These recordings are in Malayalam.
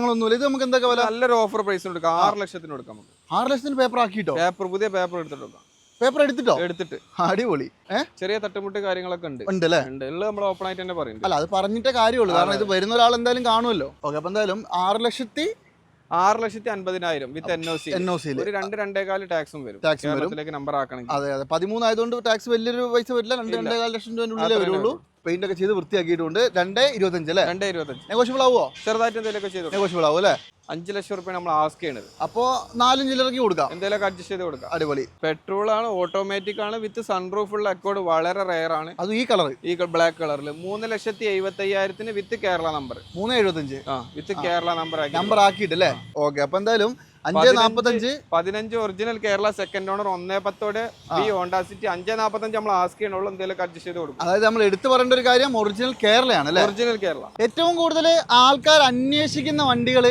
കുഴപ്പങ്ങളൊന്നുമില്ല. ഇത് നമുക്ക് എന്തൊക്കെ വില? നല്ലൊരു ഓഫർ പ്രൈസ് കൊടുക്കാം. 6 ലക്ഷത്തിന് കൊടുക്കാം. നമുക്ക് 6 ലക്ഷത്തിന് പേപ്പർ ആക്കിയിട്ടോ? പുതിയ പേപ്പർ എടുത്തിട്ടോ? പേപ്പർ എടുത്തിട്ടോ? എടുത്തിട്ട്. അടിപൊളി. ചെറിയ തട്ടുമുട്ട് കാര്യങ്ങളൊക്കെ ഉണ്ട്. ഉണ്ടല്ലേ? നമ്മൾ ഓപ്പൺ ആയിട്ട് തന്നെ പറയും. അല്ല, അത് പറഞ്ഞിട്ടേ കാര്യമുള്ളൂ. കാരണം ഇത് വരുന്ന ഒരാൾ എന്തായാലും കാണുമല്ലോ. ഓക്കെ, അപ്പൊ എന്തായാലും 6,50,000 വിത്ത് NOC. ഒരു 2-2.25 ടാക്സും വരും. നമ്പർ ആക്കണമെങ്കിൽ. അതെ, 13 ആയതുകൊണ്ട് ടാക്സ് വലിയൊരു പൈസ വരില്ല. 2-2.25 ലക്ഷം രൂപ ഉള്ളിലേ വരുള്ളൂ. പെയിന്റ് ഒക്കെ ചെയ്ത് വൃത്തിയാക്കിയിട്ടുണ്ട്. 2.25 അല്ലേ? 2.25. നെഗോഷ്യബിൾ ആവുമോ? ചെറുതായിട്ട് എന്തെങ്കിലും ചെയ്തു. നെഗോഷ്യബിൾ ആവും അല്ലേ? 5 ലക്ഷം റുപ്യ നമ്മൾ ആസ്ക് ചെയ്യണത്. അപ്പോ 4 ചില്ലറക്ക് കൊടുക്കാം. എന്തെങ്കിലും അഡ്ജസ്റ്റ് ചെയ്ത് കൊടുക്കാം. അടിപൊളി. പെട്രോൾ ആണ്, ഓട്ടോമാറ്റിക് ആണ്, വിത്ത് സൺറൂഫ് ഉള്ള അക്കോർഡ് വളരെ റയർ ആണ്. അത് ഈ കളർ, ഈ ബ്ലാക്ക് കളറിൽ 3,75,000 with Kerala number. 3.75 with Kerala number ആക്കിയിട്ടല്ലേ? ഓക്കെ, അപ്പൊ എന്തായാലും 5.45 15 original Kerala second owner 1.10 Honda City 5.45 നമ്മൾ ആസ്ക് ചെയ്യണുള്ളൂ. എന്തെങ്കിലും അഡ്ജസ്റ്റ് ചെയ്ത് കൊടുക്കും. അതായത് നമ്മൾ എടുത്തു പറയേണ്ട ഒരു കാര്യം ഒറിജിനൽ കേരളയാണ് അല്ലേ? ഒറിജിനൽ കേരള. ഏറ്റവും കൂടുതൽ ആൾക്കാർ അന്വേഷിക്കുന്ന വണ്ടികൾ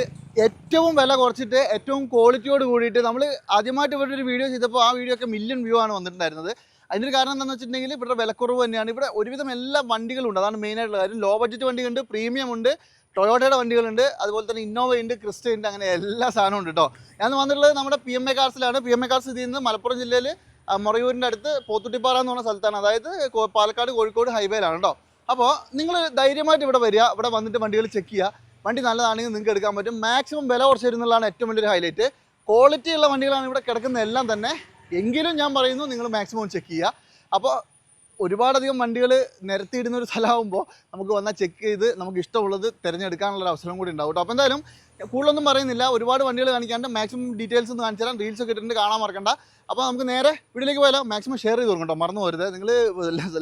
ഏറ്റവും വില കുറച്ചിട്ട് ഏറ്റവും ക്വാളിറ്റിയോട് കൂടിയിട്ട് നമ്മൾ ആദ്യമായിട്ട് ഇവരുടെ ഒരു വീഡിയോ ചെയ്തപ്പോൾ ആ വീഡിയോ ഒക്കെ മില്യൺ വ്യൂ ആണ് വന്നിട്ടുണ്ടായിരുന്നത്. അതിനൊരു കാരണം എന്താണെന്ന് വെച്ചിട്ടുണ്ടെങ്കിൽ ഇവരുടെ വിലക്കുറവ് തന്നെയാണ്. ഇവിടെ ഒരുവിധം എല്ലാ വണ്ടികളും ഉണ്ട്. അതാണ് മെയിനായിട്ടുള്ള കാര്യം. ലോ ബഡ്ജറ്റ് വണ്ടിയുണ്ട്, പ്രീമിയം ഉണ്ട്, ടൊയോട്ടയുടെ വണ്ടികളുണ്ട്, അതുപോലെ തന്നെ ഇന്നോവ ഉണ്ട്, ക്രിസ്റ്റ ഉണ്ട്, അങ്ങനെ എല്ലാ സാധനവും ഉണ്ട് കേട്ടോ. ഞാൻ വന്നിട്ടുള്ളത് നമ്മുടെ PMA കാർസിലാണ്. PMA കാർസ് ഇതിൽ നിന്ന് മലപ്പുറം ജില്ലയിൽ മൊറയൂരിൻ്റെ അടുത്ത് പോത്തുട്ടിപ്പാറ എന്ന് പറഞ്ഞ സ്ഥലത്താണ്. അതായത് പാലക്കാട് കോഴിക്കോട് ഹൈവേയിലാണ് കേട്ടോ. അപ്പോൾ നിങ്ങൾ ധൈര്യമായിട്ട് ഇവിടെ വരിക, ഇവിടെ വന്നിട്ട് വണ്ടികൾ ചെക്ക് ചെയ്യുക. വണ്ടി നല്ലതാണെങ്കിൽ നിങ്ങൾക്ക് എടുക്കാൻ പറ്റും. മാക്സിമം വില കുറച്ച് തരുന്നതാണ് ഏറ്റവും വലിയൊരു ഹൈലൈറ്റ്. ക്വാളിറ്റി ഉള്ള വണ്ടികളാണ് ഇവിടെ കിടക്കുന്ന എല്ലാം തന്നെ. എങ്കിലും ഞാൻ പറയുന്നു, നിങ്ങൾ മാക്സിമം ചെക്ക് ചെയ്യുക. അപ്പോൾ ഒരുപാടധികം വണ്ടികൾ നിരത്തിയിടുന്ന ഒരു സ്ഥലമാകുമ്പോൾ നമുക്ക് വന്നാൽ ചെക്ക് ചെയ്ത് നമുക്ക് ഇഷ്ടമുള്ളത് തിരഞ്ഞെടുക്കാനുള്ളൊരു അവസരം കൂടി ഉണ്ടാവും കേട്ടോ. അപ്പോൾ എന്തായാലും കൂടുതലൊന്നും പറയുന്നില്ല, ഒരുപാട് വണ്ടികൾ കാണിക്കാണ്ട് മാക്സിമം ഡീറ്റെയിൽസ് ഒന്ന് കാണിച്ചു തരാം. റീൽസ് ഒക്കെ ഇട്ടിട്ട് കാണാൻ മറക്കണ്ട. അപ്പോൾ നമുക്ക് നേരെ വീട്ടിലേക്ക് പോയാലോ. മാക്സിമം ഷെയർ ചെയ്ത് കൊടുക്കട്ടോ, മറന്നു പോരുത്. നിങ്ങൾ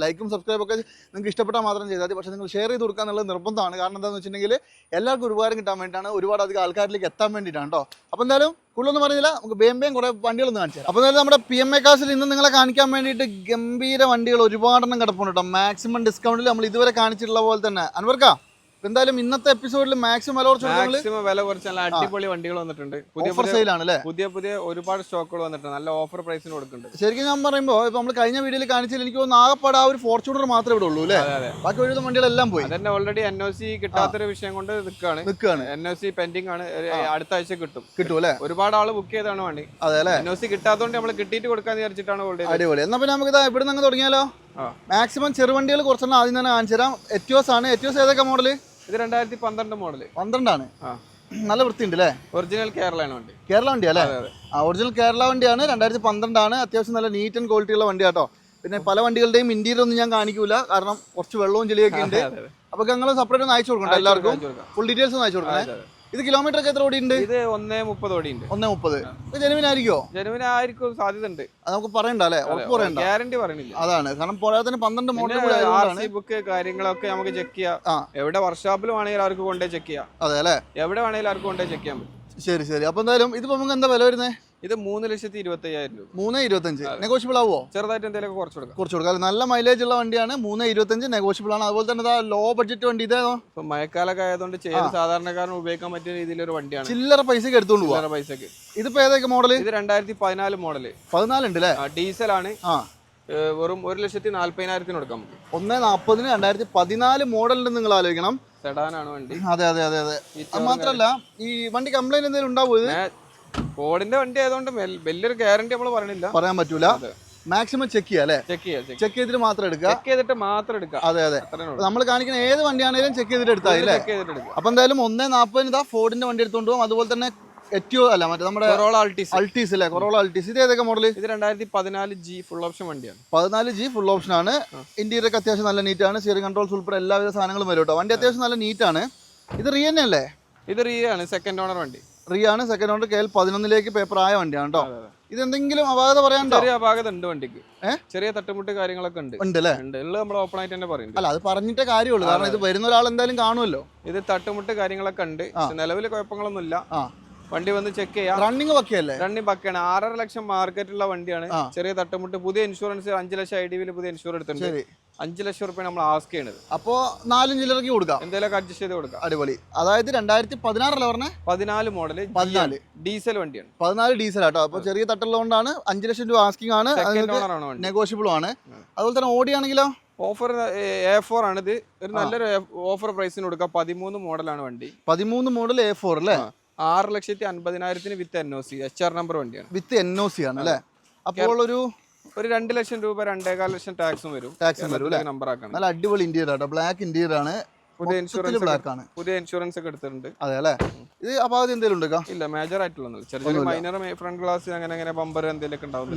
ലൈക്കും സബ്സ്ക്രൈബൊക്കെ നിങ്ങൾക്ക് ഇഷ്ടപ്പെട്ടാൽ മാത്രം ചെയ്താൽ മതി. പക്ഷേ നിങ്ങൾ ഷെയർ ചെയ്ത് കൊടുക്കുക എന്നുള്ളത് നിർബന്ധമാണ്. കാരണം എന്താണെന്ന് വെച്ചിട്ടുണ്ടെങ്കിൽ എല്ലാവർക്കും ഒരുപാട് കിട്ടാൻ വേണ്ടിയിട്ടാണ്, ഒരുപാട് അധികം ആൾക്കാരിലേക്ക് എത്താൻ വേണ്ടിയിട്ടാണ് കേട്ടോ. അപ്പോൾ എന്തായാലും കൂടുതലൊന്നും പറയുന്നില്ല, നമുക്ക് വേഗം കുറേ വണ്ടികളൊന്നും കാണിച്ചു തരാം. അപ്പോൾ എന്തായാലും നമ്മുടെ PMA കാർസിൽ ഇന്ന് നിങ്ങളെ കാണിക്കാൻ വേണ്ടിയിട്ട് ഗംഭീര വണ്ടികൾ ഒരുപാടെണ്ണം കിടപ്പുണ്ട് കേട്ടോ. മാക്സിമം ഡിസ്കൗണ്ടിൽ നമ്മൾ ഇതുവരെ കാണിച്ചിട്ടുള്ള പോലെ തന്നെ. അൻവർക്ക, എന്തായാലും ഇന്നത്തെ എപ്പിസോഡിൽ മാക്സിമം വില കുറച്ച് നല്ല അടിപൊളി വണ്ടികൾ വന്നിട്ടുണ്ട്. പുതിയ ഒരുപാട് സ്റ്റോക്കുകൾ വന്നിട്ടുണ്ട്. നല്ല ഓഫർ പ്രൈസിന് കൊടുക്കുന്നുണ്ട്. ശരിക്കും ഞാൻ പറയുമ്പോൾ ഇപ്പൊ നമ്മൾ കഴിഞ്ഞ വീഡിയോയിൽ കാണിച്ചാൽ എനിക്ക് തോന്നുന്നു ആകെപ്പാട് ആ ഒരു ഫോർച്യൂണർ മാത്രമേ ഇവിടെ ഉള്ളൂ അല്ലേ? ബാക്കി ഒരു വണ്ടികളെല്ലാം പോയി. അതന്നെ ഓൾറെഡി NOC കിട്ടാത്തൊരു വിഷയം കൊണ്ട് നിൽക്കുകയാണ്. NOC പെൻഡിങ് ആണ്. അടുത്ത ആഴ്ച കിട്ടും അല്ലേ? ഒരുപാട് ആള് ബുക്ക് ചെയ്താണ് വണ്ടി. അതെ അല്ലേ? NOC കിട്ടാത്തതുകൊണ്ട് നമ്മൾ കിട്ടിയിട്ട് കൊടുക്കാന്ന് വിചാരിച്ചിട്ടാണ് ഓൾറെഡി. അടിപൊളി. എന്നാ പിന്നെ നമുക്ക് ഇവിടെ നിന്ന് തുടങ്ങിയാലോ. മാക്സിമം ചെറുവണ്ടികൾ കുറച്ചെണ്ണം ആദ്യം തന്നെ കാണിച്ചു തരാം. എറ്റിയോസ് ആണ്. എറ്റിയോസ് ഏതൊക്കെ മോഡല്? ഇത് 2012 മോഡല്. 12 നല്ല വൃത്തിയുണ്ട് അല്ലേ? ഒറിജിനൽ കേരള വണ്ടി. കേരള വണ്ടി അല്ലേ? ഒറിജിനൽ കേരള വണ്ടിയാണ്. 2012 അത്യാവശ്യം നല്ല നീറ്റ് ആൻഡ് ക്വാളിറ്റി ഉള്ള വണ്ടി കേട്ടോ. പിന്നെ പല വണ്ടികളുടെയും ഇന്റീരിയർ ഒന്നും ഞാൻ കാണിക്കൂല, കാരണം കുറച്ച് വെള്ളവും ചെളിയൊക്കെ ഉണ്ട്. അപ്പൊ ഞങ്ങൾ സെപ്പറേറ്റ് ഒന്ന് അയച്ചു കൊടുക്കണ്ട എല്ലാവർക്കും. ഫുൾ ഡീറ്റെയിൽസ് ഒന്ന് അയച്ചു കൊടുക്കണേ. ഇത് കിലോമീറ്റർ ഒക്കെ എത്ര ഓടിയുണ്ട്? ഇത് 1.30 ഓടിയുണ്ട്. 1.30. ഇത് ജെനുവിൻ ആയിരിക്കോ? ജെനുവിൻ ആയിരിക്കും, സാധ്യത ഉണ്ട്. അത് നമുക്ക് പറയണ്ട അല്ലേ? ഗ്യാരണ്ടി പറയണില്ല. അതാണ് കാരണം. പോരാതെ 12 മോഡൽ ബുക്ക് കാര്യങ്ങളൊക്കെ നമുക്ക് ചെക്ക് ചെയ്യാം. എവിടെ വർക്ക്ഷോപ്പിൽ വേണമെങ്കിൽ അവർക്ക് കൊണ്ടേ ചെക്ക് ചെയ്യാം. അതെ അല്ലേ? എവിടെ വേണമെങ്കിലും അവർക്ക് കൊണ്ടേ ചെക്ക് ചെയ്യാൻ പറ്റും. ശരി ശരി. അപ്പൊ എന്തായാലും ഇതിപ്പോ നമുക്ക് എന്താ വില വരുന്നത്? ഇത് 3,25,000 രൂപ. 3.25. നെഗോഷ്യബിൾ ആവോ? ചെറുതായിട്ട് എന്തെങ്കിലും കുറച്ച് കൊടുക്കാം. നല്ല മൈലേജ് ഉള്ള വണ്ടിയാണ്. 3.25 നെഗോഷ്യബിൾ ആണ്. അതുപോലെ തന്നെ ലോ ബഡ്ജറ്റ് വണ്ടി. ഇതേതോ? ഇപ്പൊ മഴക്കാലൊക്കെ ആയതുകൊണ്ട് സാധാരണക്കാരന് ഉപയോഗിക്കാൻ പറ്റിയ രീതിയിലൊരു വണ്ടിയാണ്. ചില്ലറ പൈസക്ക് എടുത്തോണ്ട് പോകാം. പൈസക്ക്. ഇതിപ്പോ ഏതൊക്കെ മോഡല്? ഇത് 2014 മോഡല്. 14 ഉണ്ട് അല്ലേ? ഡീസൽ ആണ്. വെറും 1,40,000 കൊടുക്കാം. 1.40 2014 മോഡലിന് നിങ്ങൾ ആലോചിക്കണം. സെഡാനാണ് വണ്ടി. അതെ അതെ അതെ അതെ. അത് മാത്രല്ല ഈ വണ്ടി കംപ്ലൈന്റ് എന്തെങ്കിലും ഉണ്ടാവും? ഫോർഡിന്റെ വണ്ടി ആയതുകൊണ്ട് വലിയൊരു ഗ്യാരണ്ടി നമ്മൾ പറയാൻ പറ്റൂല. മാക്സിമം ചെക്ക് ചെയ്യാം അല്ലേ? ചെക്ക് ചെയ്തിട്ട് മാത്രം എടുക്കുക. അതെ അതെ. നമ്മൾ കാണിക്കുന്ന ഏത് വണ്ടിയാണെങ്കിലും ചെക്ക് ചെയ്തിട്ട് എടുത്താൽ അല്ലേ? അപ്പൊ എന്തായാലും 1.40 ഇതാ ഫോർഡിന്റെ വണ്ടി എടുത്തോണ്ട് പോകും. അതുപോലെ തന്നെ എറ്റിയോ അല്ല, മറ്റേ നമ്മുടെ അൾട്ടീസ് അല്ലേ? Corolla Altis. ഇത് ഏതൊക്കെ മോഡൽ? ഇത് 2014G ഫുൾ ഓപ്ഷൻ വണ്ടിയാണ്. 14G ഫുൾ ഓപ്ഷൻ ആണ്. ഇന്റീരിയർ ഒക്കെ അത്യാവശ്യം നല്ല നീറ്റ് ആണ്. സ്റ്റിയറിംഗ് കൺട്രോൾസ് ഉൾപ്പെടെ എല്ലാവിധ സാധനങ്ങളും വരും കേട്ടോ. വണ്ടി അത്യാവശ്യം നല്ല നീറ്റ് ആണ്. ഇത് റിയ അല്ലേ? ഇത് റിയ ആണ്. സെക്കൻഡ് ഓണർ വണ്ടി. റിയ ആണ്. Second owner. KL11 പേപ്പർ ആയ വണ്ടിയാണ് കേട്ടോ. ഇത് എന്തെങ്കിലും അപാകത പറയാനുണ്ടോ? ചെറിയ അപാകത ഉണ്ട് വണ്ടിക്ക്. ചെറിയ തട്ടുമുട്ട് കാര്യങ്ങളൊക്കെ ഉണ്ട് അല്ലേ? നമ്മൾ ഓപ്പൺ ആയിട്ട് തന്നെ പറയുന്നത്. അല്ല, അത് പറഞ്ഞിട്ടേ കാര്യമുള്ളൂ. കാരണം ഇത് വരുന്ന ഒരാൾ എന്തായാലും കാണുമല്ലോ. ഇത് തട്ടുമുട്ട് കാര്യങ്ങളൊക്കെ ഉണ്ട്. നിലവിൽ കുഴപ്പങ്ങളൊന്നും ഇല്ല. വണ്ടി വന്ന് ചെക്ക് ചെയ്യാം. റണ്ണിങ് പക്കയല്ലേ? റണ്ണിങ് പക്കയാണ്. 6.5 ലക്ഷം മാർക്കറ്റുള്ള വണ്ടിയാണ്. ചെറിയ തട്ടുമുട്ട്. പുതിയ ഇൻഷുറൻസ് 5 ലക്ഷം IDV പുതിയ ഇൻഷുറൻസ് എടുത്തിട്ടുണ്ട്. 5 ലക്ഷം റുപ്യ നമ്മൾ ആസ്ക് ചെയ്യണത്. അപ്പോ 4 ചില്ലറക്ക് കൊടുക്കാം. എന്തെങ്കിലും അഡ്ജസ്റ്റ് ചെയ്ത് കൊടുക്കാം. അടിപൊളി. അതായത് 2016 അല്ലേ പറഞ്ഞേ? 14 മോഡല്. 14 ഡീസൽ വണ്ടിയാണ്. 14 ഡീസൽ ആട്ടോ. അപ്പൊ ചെറിയ തട്ടുള്ളതുകൊണ്ടാണ് 5 ലക്ഷം രൂപ ആസ്കിംഗ് ആണ്. നെഗോഷ്യബിളും ആണ്. അതുപോലെ തന്നെ ഓടിയാണെങ്കിലോ ഓഫർ A4 ആണ് ഇത്. ഒരു നല്ലൊരു ഓഫർ പ്രൈസിന് കൊടുക്കാം. 13 മോഡലാണ് വണ്ടി. 13 മോഡൽ A4 അല്ലേ? 6,50,000 വിത്ത് NOC HR നമ്പർ വണ്ടിയാണ്. വിത്ത് NOC ആണ് അല്ലേ? അപ്പോൾ ഒരു 2 ലക്ഷം രൂപ 2.25 ലക്ഷം ടാക്സും വരും. നമ്പർ ആക്കണം. നല്ല അടിപൊളി ഇന്റീരിയർ ആട്ടോ. ബ്ലാക്ക് ഇന്റീരിയർ ആണ്. പുതിയ ഇൻഷുറൻസ് ഒക്കെ എടുത്തിട്ടുണ്ട്. അതെ അല്ലേ? ഇത് അപാകത എന്തെങ്കിലും ഉണ്ടോ? ഇല്ല, മേജർ ആയിട്ടുള്ള ചെറിയ മൈനർ ഫ്രണ്ട് ഗ്ലാസ് അങ്ങനെ ബമ്പർ എന്തെങ്കിലും ഉണ്ടാവും.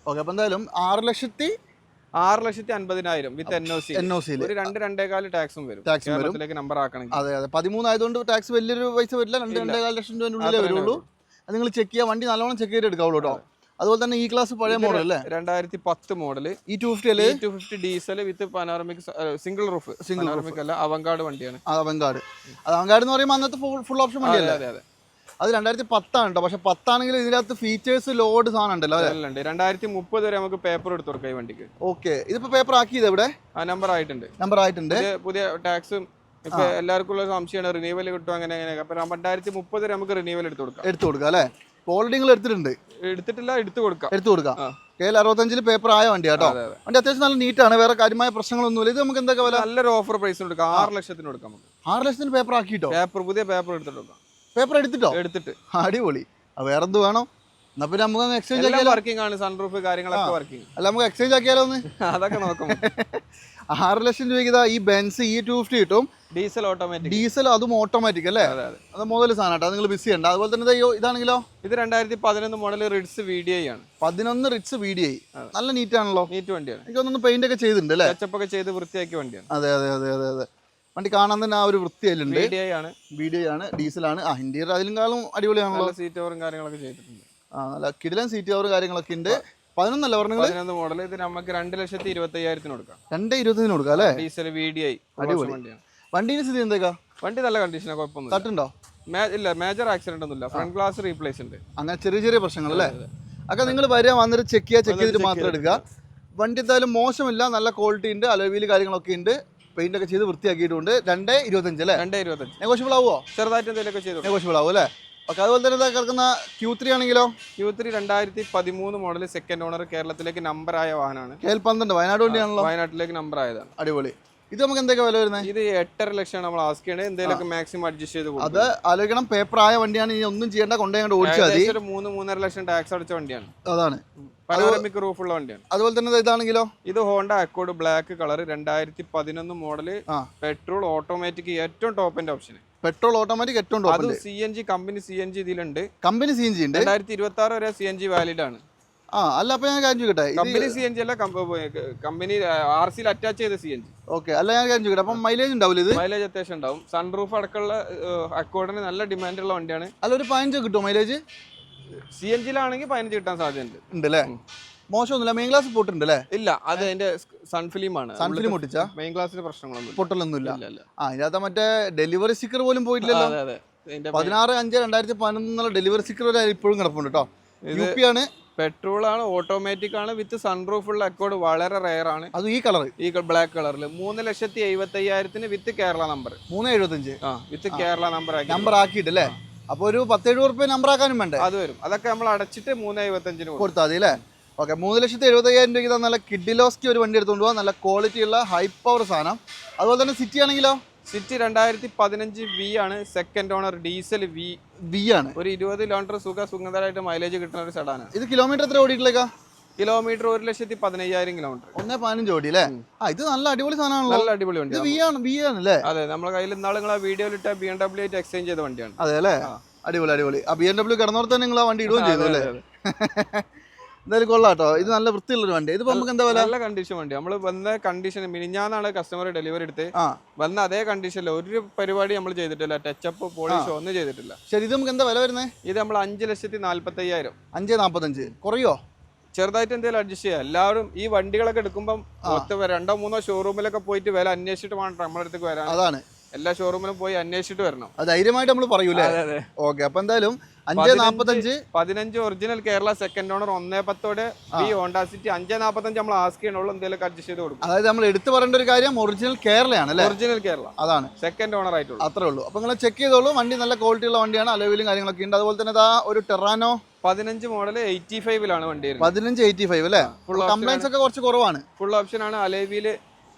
ഓക്കെ, അപ്പൊ എന്തായാലും 6,50,000 വിത്ത് NOC. ഒരു 2.25 ടാക്സും വരും. കേരളത്തിലേക്ക് നമ്പർ ആക്കണം. അതെ 13 ആയതുകൊണ്ട് ടാക്സ് വലിയൊരു പൈസ വരില്ല. 2.25 ലക്ഷം രൂപ ഉള്ളിലേ വരുള്ളൂ. അത് നിങ്ങൾ ചെക്ക് ചെയ്യുക, വണ്ടി നല്ലോണം ചെക്ക് ചെയ്ത് എടുക്കാവുള്ളൂ കേട്ടോ. അതുപോലെ തന്നെ ഈ ക്ലാസ് പഴയ മോഡൽ അല്ലേ? 2010 മോഡൽ E250 ഡീസൽ വിത്ത് പനോറമിക് സിംഗിൾ റൂഫ്. പനോറമിക് അല്ല, അവങ്കാർഡ് വണ്ടിയാണ്. അവങ്കാർഡ് എന്ന് പറയുമ്പോൾ അന്നത്തെ ഫുൾ ഓപ്ഷൻ വണ്ടിയല്ലേ? അതെ. അത് 2010 ആണ് കേട്ടോ. പക്ഷെ 10 ആണെങ്കിൽ ഇതിനകത്ത് ഫീച്ചേഴ്സ് ലോഡ് സാധനം ഉണ്ടല്ലോ. 2030 വരെ നമുക്ക് പേപ്പർ എടുത്ത് കൊടുക്കാം ഈ വണ്ടിക്ക്. ഓക്കെ, ഇതിപ്പോ പേപ്പർ ആക്കിയത് എവിടെ? നമ്പർ ആയിട്ടുണ്ട്. പുതിയ ടാക്സും ഇപ്പൊ എല്ലാവർക്കും ഉള്ള സംശയമാണ്, റിന്യൂവൽ കിട്ടും അങ്ങനെ. അപ്പൊ 2030 വരെ നമുക്ക് റിന്യൂവൽ എടുത്ത് കൊടുക്കാം അല്ലേ? ഓൾറെഡി നിങ്ങൾ എടുത്തിട്ടില്ല? എടുത്തു കൊടുക്കാം. KL65 പേപ്പർ ആയ വണ്ടി കേട്ടോ. വണ്ടി അത്യാവശ്യം നല്ല നീറ്റാണ്, വേറെ കാര്യമായ പ്രശ്നങ്ങളൊന്നുമില്ല. ഇത് നമുക്ക് എന്തൊക്കെ നല്ലൊരു ഓഫർ പ്രൈസ് കൊടുക്കാം. 6 ലക്ഷത്തിന് കൊടുക്കാം. 6 ലക്ഷത്തിന് പേപ്പർ ആക്കിട്ടോ? പുതിയ പേപ്പർ എടുത്തിട്ടോ? എടുത്തിട്ട് അടിപൊളി. വേറെ എന്ത് വേണം? എന്നാ പിന്നെ നമുക്ക് എക്സ്ചേഞ്ച് ആക്കിയാലോ? വർക്കിംഗ് ആണ്, സൺറൂഫ് കാര്യങ്ങളൊക്കെ വർക്കിംഗ്. അല്ല, നമുക്ക് എക്സ്ചേഞ്ച് ആക്കിയാലോ ഒന്ന്? അതൊക്കെ നോക്കാം. 6 ലക്ഷം രൂപയ്ക്ക് ഈ ബെൻസ് E250 കിട്ടും. ഡീസൽ അതും ഓട്ടോമാറ്റിക് അല്ലേ? അത് മുതൽ സാധനം കേട്ടോ, നിങ്ങൾ ബിസി ഉണ്ട്. അതുപോലെ തന്നെ ഇതാണെങ്കിലോ? ഇത് 2011 മോഡൽ റിഡ്സ് VDI ആണ്. 11 റിഡ്സ് VDI. നല്ല നീറ്റ് ആണല്ലോ. നീറ്റ് വണ്ടിയാണ്. എനിക്കൊന്ന് പെയിന്റ് ഒക്കെ ചെയ്തിട്ടുണ്ട് അല്ലേ? ടച്ചപ്പ് ഒക്കെ ചെയ്ത് വൃത്തിയാക്കിയ വണ്ടിയാണ്. അതെ. വണ്ടി കാണാൻ തന്നെ ആ ഒരു വൃത്തിയിലുണ്ട്. VDI ആണ്, ഡീസലാണ്. ഇന്റീരിയർ അതിലും അടിപൊളിയാണല്ലോ. സീറ്റ് കവറും കാര്യങ്ങളൊക്കെ ചെയ്തിട്ടുണ്ട്. നല്ല കിടിലൻ സീറ്റ് കവർ കാര്യങ്ങളൊക്കെ ഉണ്ട്. 11 പറഞ്ഞത്? 11 മോഡൽ. ഇത് നമുക്ക് 2,25,000 കൊടുക്കാം. 2,20,000 കൊടുക്കാം അല്ലേ? ഡീസൽ VDI അടിപൊളി വണ്ടിയാണ്. വണ്ടീന്റെ സ്ഥിതി എന്തൊക്കെയാ? വണ്ടി നല്ല കണ്ടീഷനാണ്, കുഴപ്പമൊന്നും. തട്ടുണ്ടോ? ഇല്ല, മേജർ ആക്സിഡന്റ് ഒന്നുമില്ല. ഫ്രണ്ട് ഗ്ലാസ് റീപ്ലേസ് ഉണ്ട്. അങ്ങനെ ചെറിയ പ്രശ്നങ്ങൾ അല്ലേ? ഒക്കെ നിങ്ങൾ വന്നിട്ട് ചെക്ക് ചെയ്തിട്ട് മാത്രം എടുക്കുക. വണ്ടി എന്തായാലും മോശമില്ല, നല്ല ക്വാളിറ്റി ഉണ്ട്. അലോയ് കാര്യങ്ങളൊക്കെ ഉണ്ട്. പെയിന്റ് ഒക്കെ ചെയ്ത് വൃത്തിയാക്കിയിട്ടുണ്ട്. 2,25 അല്ലേ? 2,25. നെഗോഷ്യബിൾ ആവുമോ? ചെറുതായിട്ട് എന്തെങ്കിലുമൊക്കെ ചെയ്തു നെഗോഷ്യബിൾ ആവും അല്ലേ? ഓക്കെ, അതുപോലെ തന്നെ കിടക്കുന്ന Q3 ആണെങ്കിലോ? Q3 2013 മോഡൽ സെക്കൻഡ് ഓണർ, കേരളത്തിലേക്ക് നമ്പർ ആയ വാഹനമാണ്. KL12 വയനാട് വണ്ടിയാണല്ലോ. വയനാട്ടിലേക്ക് നമ്പർ ആയതാണ്. അടിപൊളി. ഇത് നമുക്ക് എന്തൊക്കെ വില വരുന്നത്? ഇത് 8.5 ലക്ഷമാണ് നമ്മൾ ആസ്ക് ചെയ്യണത്. എന്തെങ്കിലും മാക്സിമം അഡ്ജസ്റ്റ് ചെയ്ത് കൊടുക്കും. അത് ആലോചിക്കണം, പേപ്പർ ആയ വണ്ടിയാണ്. ഇനി ഒന്നും ചെയ്യേണ്ട, കൊണ്ടുപോയി ഓടിച്ചാൽ മതി. 3-3.5 ലക്ഷം ടാക്സ് അടിച്ച വണ്ടിയാണ്. അതാണ്. പനോറമിക് റൂഫുള്ള വണ്ടിയാണ്. അതുപോലെ തന്നെ ഇതാണെങ്കിലോ? ഇത് Honda Accord black colour 2011 model, petrol automatic, ഏറ്റവും ടോപ്പിന്റെ ഓപ്ഷൻ. പെട്രോൾ ഓട്ടോമാറ്റിക് ഏറ്റവും ടോപ്പ്. അത് CNG കമ്പനി CNG ഇതിലുണ്ട്. കമ്പനി CNG ഉണ്ട്. 2026 വരെ CNG വാലിഡ് ആണ്. അല്ല, അപ്പൊ ഞാൻ കാര്യം ചോദിക്കട്ടെ, കമ്പനി CNG അല്ല, കമ്പനി RCയിൽ അറ്റാച്ച് ചെയ്ത CNG. ഓക്കെ, അല്ല ഞാൻ കാര്യം ചോദിക്കട്ടെ, അപ്പം മൈലേജ് ഉണ്ടാവില്ല? ഇത് മൈലേജ് അത്യാവശ്യം ഉണ്ടാവും. സൺറൂഫ് അടക്കമുള്ള അക്കോർഡിന് നല്ല ഡിമാൻഡ് ഉള്ള വണ്ടിയാണ്. അല്ല, ഒരു 15 കിട്ടുമോ മൈലേജ്? CNGയിലാണെങ്കിൽ 15 കിട്ടാൻ സാധ്യതയുണ്ട്. ഉണ്ടല്ലേ? മോശമൊന്നുമില്ല. മെയിൻ ഗ്ലാസ് പൊട്ടുണ്ടല്ലേ? ഇല്ല, അത് അതിന്റെ സൺഫിലിം ആണ്. സൺഫിലിം പൊട്ടിച്ച മെയിൻ ഗ്ലാസിന് പ്രശ്നങ്ങളൊന്നും പൊട്ടലൊന്നുമില്ല. ഇതിനകത്ത് മറ്റേ ഡെലിവറി സ്റ്റിക്കർ പോലും പോയിട്ടില്ലല്ലോ. 16/5/2011 ഡെലിവറി സ്റ്റിക്കർ വരെ ഇപ്പോഴും കിടപ്പുണ്ട് കേട്ടോ. UP ആണ്. പെട്രോൾ ആണ്, ഓട്ടോമാറ്റിക് ആണ്, വിത്ത് സൺറൂഫ് ഉള്ള അക്കോർഡ് വളരെ റെയർ ആണ്. അത് ഈ കളർ, ഈ ബ്ലാക്ക് കളറിൽ 3,75,000 with Kerala number. 3,75 with Kerala number ആക്കിയിട്ടല്ലേ? അപ്പൊ ഒരു 10-70 റുപ്യ നമ്പർ ആക്കാനും വേണ്ടേ? അത് വരും. അതൊക്കെ നമ്മൾ അടച്ചിട്ട് 3,75 കൊടുത്താൽ മതി അല്ലേ? ഓക്കെ, 3,75,000 രൂപയ്ക്ക് നല്ല കിഡിലോസ്കി ഒരു വണ്ടി എടുത്തുകൊണ്ട് പോകാം. നല്ല ക്വാളിറ്റി ഉള്ള ഹൈ പവർ സാധനം. അതുപോലെ തന്നെ സിറ്റി ആണെങ്കിലോ? സിറ്റി 2015 V ആണ്, സെക്കൻഡ് ഓണർ, ഡീസൽ V ആണ്. ഒരു 20 കിലോമീറ്റർ സുഖമായിട്ട് മൈലേജ് കിട്ടുന്ന ഒരു സെഡാണ്. ഇത് കിലോമീറ്റർ എത്ര ഓടിയിട്ടില്ലേക്കാ? Kilometre 1,15,000 kilometre. 1.15 ഓടി അല്ലേ? ഇത് നല്ല അടിപൊളി സാധനമാണല്ലോ. നല്ല അടിപൊളി വണ്ടി. V ആണല്ലേ? അതെ, നമ്മുടെ കയ്യിൽ ഇന്നാൾ നിങ്ങൾ ആ വീഡിയോയിൽ ഇട്ട BMW ആയിട്ട് എക്സ്ചേഞ്ച് ചെയ്ത വണ്ടിയാണ്. അതെ അല്ലേ? അടിപൊളി. ആ BMW കിടന്നോർത്ത് തന്നെ നിങ്ങൾ ആ വണ്ടി ഇടുകയും ചെയ്തു അല്ലേ? എന്തായാലും കൊള്ളാട്ടോ. ഇത് നല്ല വൃത്തിയുള്ളൊരു വണ്ടി. ഇത് നമുക്ക് എന്താ നല്ല കണ്ടീഷൻ വണ്ടി. നമ്മൾ വന്ന കണ്ടീഷൻ മിനിഞ്ഞാന്നാണ് കസ്റ്റമർ ഡെലിവറി എടുത്ത് വന്ന അതേ കണ്ടീഷനിൽ ഒരു പരിപാടി നമ്മൾ ചെയ്തിട്ടില്ല. ടച്ചപ്പ് പോളിഷോ ഒന്നും ചെയ്തിട്ടില്ല. ശരി, ഇത് നമുക്ക് എന്താ വില വരുന്നത്? ഇത് നമ്മൾ 5,45,000. 5,45 കുറയോ? ചെറുതായിട്ട് എന്തെങ്കിലും അഡ്ജസ്റ്റ് ചെയ്യാം. എല്ലാവരും ഈ വണ്ടികളൊക്കെ എടുക്കുമ്പോൾ 2-3 ഷോറൂമിലൊക്കെ പോയിട്ട് വില അന്വേഷിച്ചിട്ട് വേണം നമ്മുടെ അടുത്തേക്ക് വരാൻ. അതാണ്, എല്ലാ ഷോറൂമിലും പോയി അന്വേഷിച്ചിട്ട് വരണം. ധൈര്യമായിട്ട് നമ്മൾ പറയൂലേ? ഓക്കെ, അപ്പൊ എന്തായാലും 5,45 original Kerala second owner 1.10 Honda City 5.45 നമ്മൾ ആസ്ക് ചെയ്യണുള്ളൂ. എന്തെങ്കിലും അഡ്ജസ്റ്റ് ചെയ്ത് കൊടുക്കും. അതായത് നമ്മൾ എടുത്തു പറയേണ്ട ഒരു കാര്യം ഒറിജിനൽ കേരളയാണ് അല്ലേ? ഒറിജിനൽ കേരള, അതാണ് സെക്കൻഡ് ഓണർ ആയിട്ടുള്ളൂ. അത്രേ ഉള്ളൂ. അപ്പൊ നിങ്ങൾ ചെക്ക് ചെയ്തോളൂ. വണ്ടി നല്ല ക്വാളിറ്റി ഉള്ള വണ്ടിയാണ്. അലോയിലും കാര്യങ്ങളൊക്കെ ഉണ്ട്. അതുപോലെ തന്നെ ഒരു ടെറാനോ 15 മോഡൽ 85-ലാണ് വണ്ടി വരുന്നത്. 1585 അല്ലേ? കംപ്ലൈൻസ് ഒക്കെ കുറച്ച് കുറവാണ്. ഫുൾ ഓപ്ഷൻ ആണ്. അലോയ്